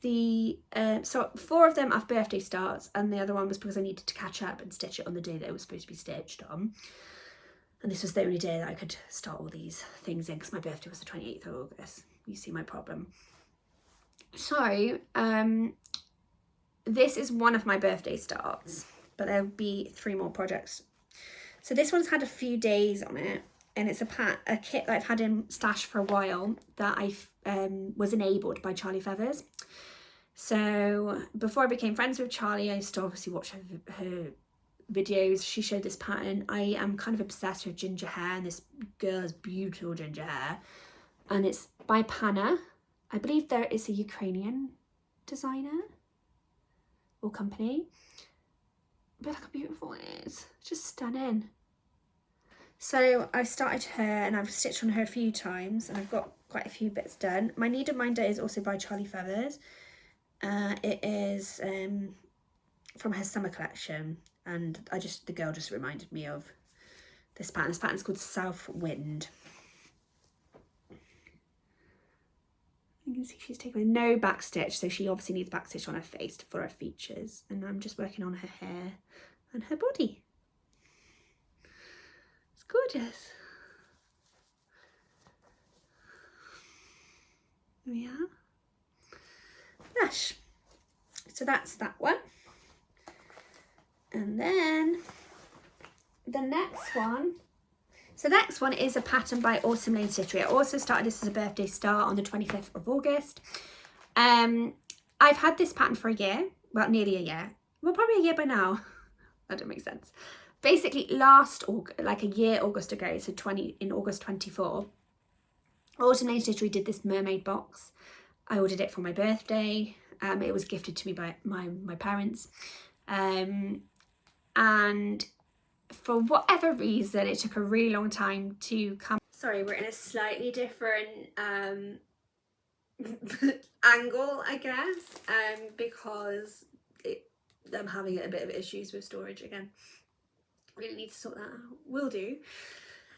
so 4 of them have birthday starts, and the other one was because I needed to catch up and stitch it on the day that it was supposed to be stitched on. And this was the only day that I could start all these things in because my birthday was the 28th of August. You see my problem. So this is one of my birthday starts, but there'll be 3 more projects. So this one's had a few days on it, and it's a kit that I've had in stash for a while that I was enabled by Charlie Feathers. So before I became friends with Charlie, I used to obviously watch her videos. She showed this pattern. I am kind of obsessed with ginger hair, and this girl has beautiful ginger hair, and it's by Panna. I believe there is a Ukrainian designer or company, but look how beautiful it is. It's just stunning. So I started her and I've stitched on her a few times, and I've got quite a few bits done. My needle minder is also by Charlie Feathers. It is from her summer collection, and the girl just reminded me of this pattern. This pattern's called South Wind. You can see she's taken no back stitch, so she obviously needs back stitch on her face for her features, and I'm just working on her hair and her body. It's gorgeous. There we are. Lush. So that's that one. And then the next one. So the next one is a pattern by Autumn Lane Stitchery. I also started this as a birthday start on the 25th of August. I've had this pattern for a year, well, nearly a year. Well, probably a year by now. That don't make sense. Basically, like a year August ago, so in August 24, Autumn Lane Stitchery did this mermaid box. I ordered it for my birthday. It was gifted to me by my parents. And for whatever reason, it took a really long time to come. Sorry, we're in a slightly different angle, I guess, because I'm having a bit of issues with storage again. Really need to sort that out. Will do.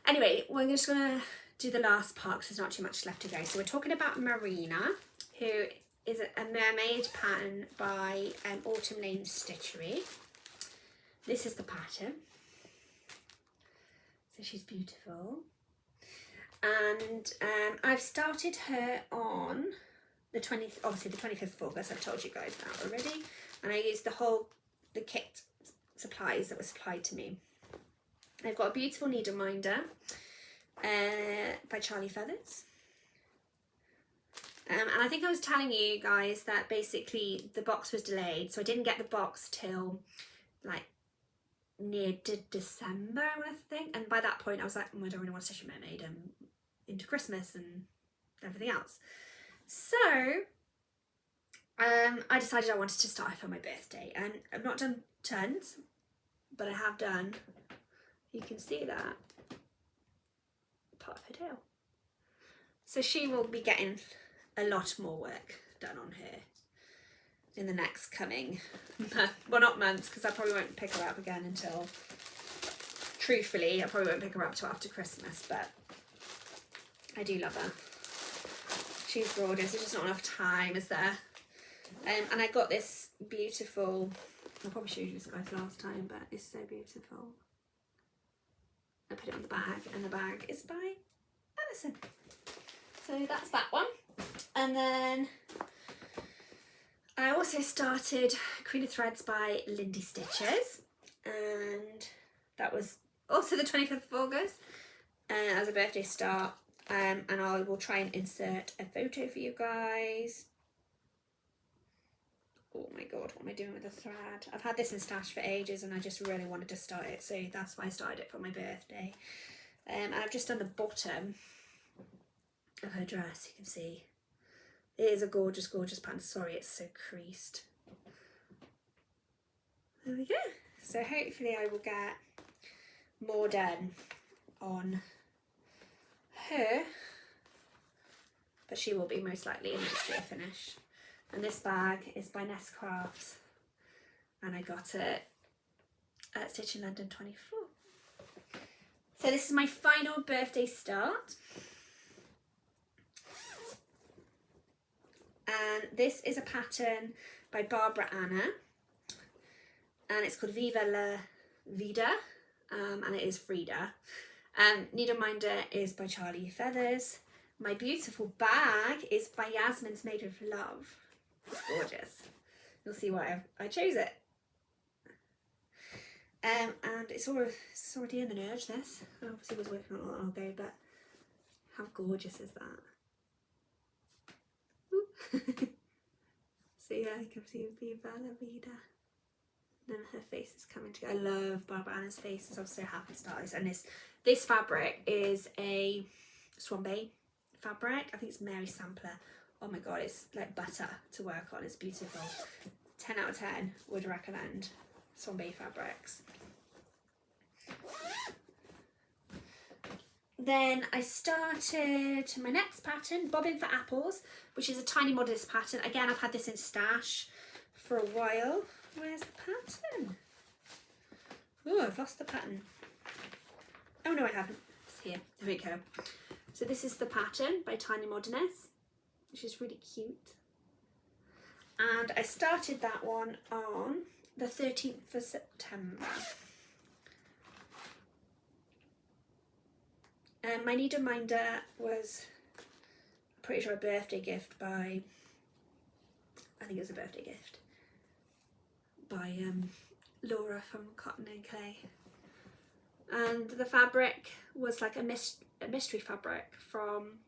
Anyway, we're just gonna do the last part because there's not too much left to go. So we're talking about Marina, who is a mermaid pattern by Autumn Lane Stitchery. This is the pattern. So she's beautiful. And I've started her on the 25th of August. I've told you guys that already. And I used the kit supplies that were supplied to me. I've got a beautiful needle minder by Charlie Feathers. And I think I was telling you guys that basically the box was delayed. So I didn't get the box till like near December, I think. And by that point I was like, I don't really want to stitch a mermaid. I'm into Christmas and everything else. So I decided I wanted to start for my birthday. And I've not done tons, but I have done, you can see that, part of her tail. So she will be getting a lot more work done on her in the next coming well, not months, because I probably won't pick her up again until, truthfully, I probably won't pick her up till after Christmas, but I do love her. She's gorgeous. There's just not enough time, is there? And I got this beautiful, I probably showed you this guys last time, but it's so beautiful. I put it on the bag, and the bag is by Alison. So that's that one. And then I also started Queen of Threads by Lindy Stitches, and that was also the 25th of August as a birthday start, and I will try and insert a photo for you guys. Oh my god, what am I doing with the thread? I've had this in stash for ages and I just really wanted to start it, so that's why I started it for my birthday. And I've just done the bottom of her dress, you can see. It is a gorgeous, gorgeous pattern. Sorry, it's so creased. There we go. So hopefully I will get more done on her, but she will be most likely a next year finish. And this bag is by Nest Crafts, and I got it at Stitch in London 24. So this is my final birthday start. And this is a pattern by Barbara Anna, and it's called Viva la Vida, and it is Frida. Needleminder is by Charlie Feathers. My beautiful bag is by Yasmin's Made with Love. It's gorgeous. You'll see why I chose it. And it's already in the nudge, this. I obviously was working on it a while ago, but how gorgeous is that? So yeah, you can see Viva la Vida. And then her face is coming together. I love Barbara Anna's faces. I'm so happy to start this. And this fabric is a Swan Bay fabric. I think it's Mary Sampler. Oh my god, it's like butter to work on. It's beautiful. 10 out of 10 would recommend Swan Bay fabrics. Then I started my next pattern, Bobbin for Apples, which is a tiny modest pattern. Again, I've had this in stash for a while. Where's the pattern? Oh, I've lost the pattern. Oh no, I haven't. It's here. There we go. So this is the pattern by Tiny Moderness, which is really cute. And I started that one on the 13th of September. And my needleminder was, I'm pretty sure, a birthday gift by, I think it was a birthday gift by Laura from Cotton and Clay. And the fabric was like a mystery fabric from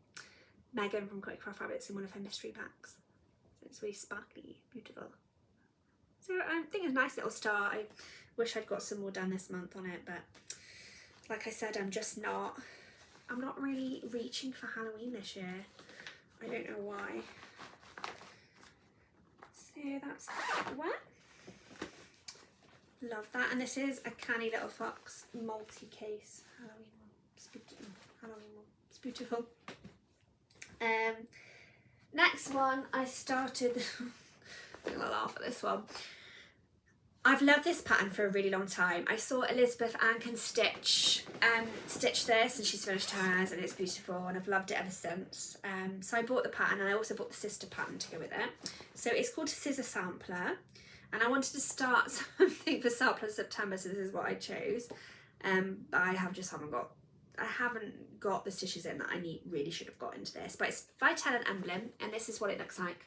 Megan from Quacka Fabrics in one of her mystery packs. So it's really sparkly, beautiful. So I think it's a nice little start. I wish I'd got some more done this month on it, but like I said, I'm not really reaching for Halloween this year. I don't know why. So that's that one. Love that. And this is a Canny Little Fox multi-case Halloween one. It's beautiful. Halloween one. It's beautiful. Next one I started, I'm gonna laugh at this one. I've loved this pattern for a really long time. I saw Elizabeth Ann stitch this, and she's finished hers and it's beautiful, and I've loved it ever since. So I bought the pattern, and I also bought the sister pattern to go with it. So it's called Scissor Sampler, and I wanted to start something for Sampler in September, so this is what I chose. But I haven't got the stitches in that I really should have got into this. But it's by Talent Emblem, and this is what it looks like.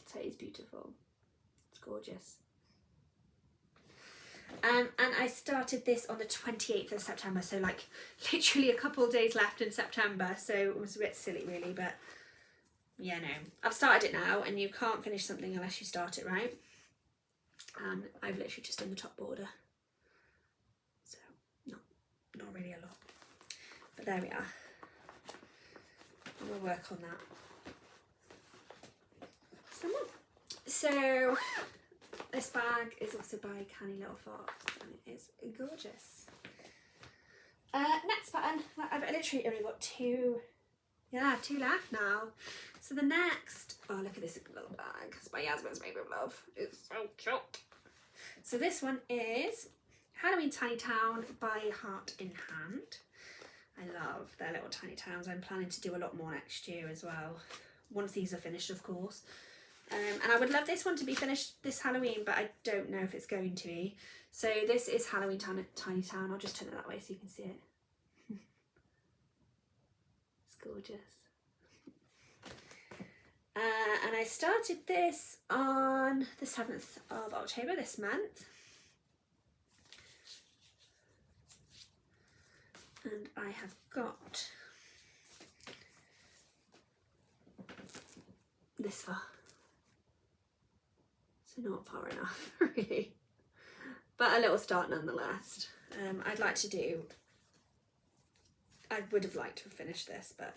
So it's beautiful. It's gorgeous. And I started this on the 28th of September, so like literally a couple of days left in September, so it was a bit silly really, but yeah, no. I've started it now, and you can't finish something unless you start it, right? And I've literally just done the top border, so not really a lot, but there we are. And we'll work on that some more. So this bag is also by Canny Little Fox, and it is gorgeous. Next pattern, I've literally only got two left now. So the next, oh look at this little bag, it's by Yasmin's Made with Love. It's so cute. So this one is Halloween Tiny Town by Heart in Hand. I love their little tiny towns. I'm planning to do a lot more next year as well, once these are finished, of course. And I would love this one to be finished this Halloween, but I don't know if it's going to be. So this is Halloween Tiny Town. I'll just turn it that way so you can see it. It's gorgeous. And I started this on the 7th of October this month. And I have got this far. So not far enough, really. But a little start nonetheless. I'd like to do, I would have liked to have finished this, but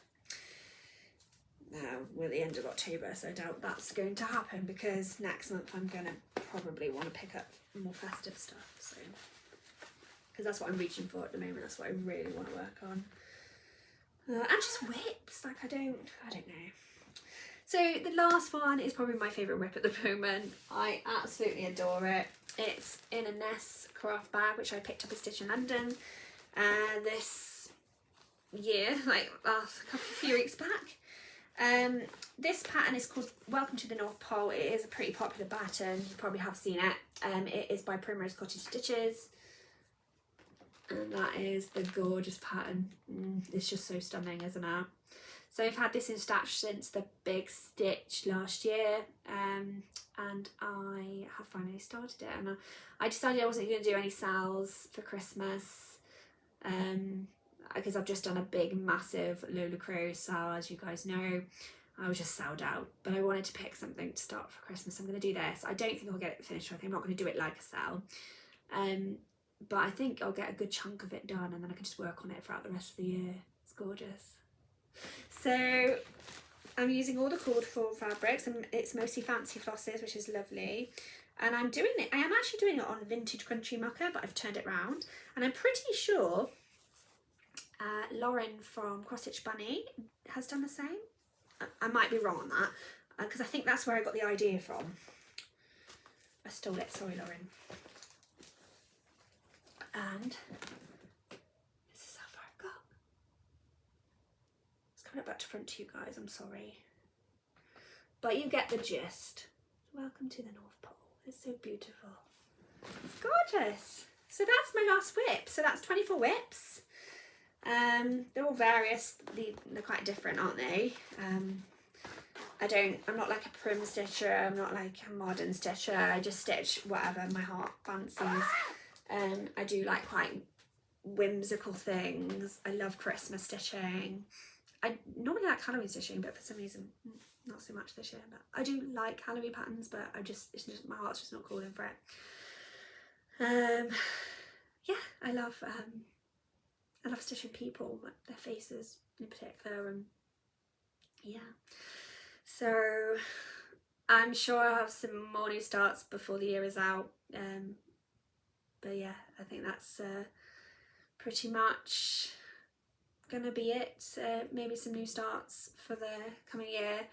now we're at the end of October, so I doubt that's going to happen, because next month I'm going to probably want to pick up more festive stuff, so because that's what I'm reaching for at the moment. That's what I really want to work on, and just whips. Like I don't know. So the last one is probably my favourite whip at the moment. I absolutely adore it. It's in a Ness craft bag, which I picked up at Stitch in London this year, like a few weeks back. This pattern is called Welcome to the North Pole. It is a pretty popular pattern. You probably have seen it. It is by Primrose Cottage Stitches. And that is the gorgeous pattern. It's just so stunning, isn't it? So I've had this in stash since the big stitch last year, and I have finally started it, and I decided I wasn't going to do any sales for Christmas, because I've just done a big massive Lola Crow sale, as you guys know. I was just sold out, but I wanted to pick something to start for Christmas. I'm going to do this. I don't think I'll get it finished. I think I'm not going to do it like a sale, but I think I'll get a good chunk of it done, and then I can just work on it throughout the rest of the year. It's gorgeous. So I'm using all the called for fabrics, and it's mostly fancy flosses, which is lovely. And I'm doing it, I am actually doing it on vintage crunchy mucker, but I've turned it round. And I'm pretty sure Lauren from Cross Stitch Bunny has done the same. I might be wrong on that, because I think that's where I got the idea from. I stole it, sorry Lauren. And this is how far I've got. It's coming up back to front to you guys, I'm sorry. But you get the gist. Welcome to the North Pole. It's so beautiful. It's gorgeous. So that's my last whip. So that's 24 whips. They're all various. They're quite different, aren't they? I'm not like a prim stitcher. I'm not like a modern stitcher. I just stitch whatever my heart fancies. I do like quite whimsical things. I love Christmas stitching. I normally like Halloween stitching, but for some reason not so much this year. But I do like Halloween patterns, but it's just my heart's just not calling for it. Yeah, I love stitching people, their faces in particular, and yeah. So I'm sure I'll have some more new starts before the year is out. But yeah, I think that's pretty much gonna be it. Maybe some new starts for the coming year.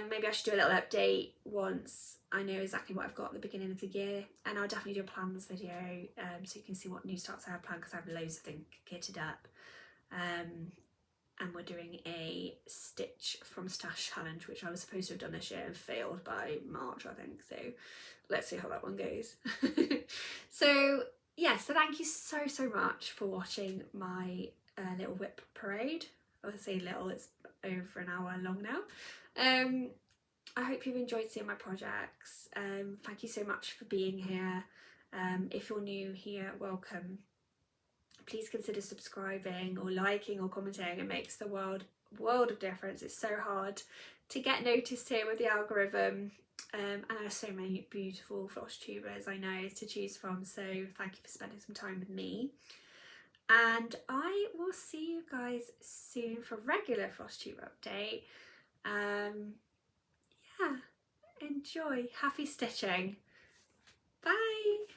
Maybe I should do a little update once I know exactly what I've got at the beginning of the year, and I'll definitely do a plans video so you can see what new starts I have planned, because I have loads of things kitted up. And we're doing a stitch from stash challenge, which I was supposed to have done this year and failed by March, I think. So let's see how that one goes. So yeah, so thank you so much for watching my little whip parade. I say little, it's over an hour long now. I hope you've enjoyed seeing my projects. Thank you so much for being here. If you're new here, welcome. Please consider subscribing or liking or commenting. It makes the world of difference. It's so hard to get noticed here with the algorithm, and there are so many beautiful floss tubers I know to choose from, so thank you for spending some time with me, and I will see you guys soon for a regular floss tuber update. Yeah, enjoy, happy stitching, bye.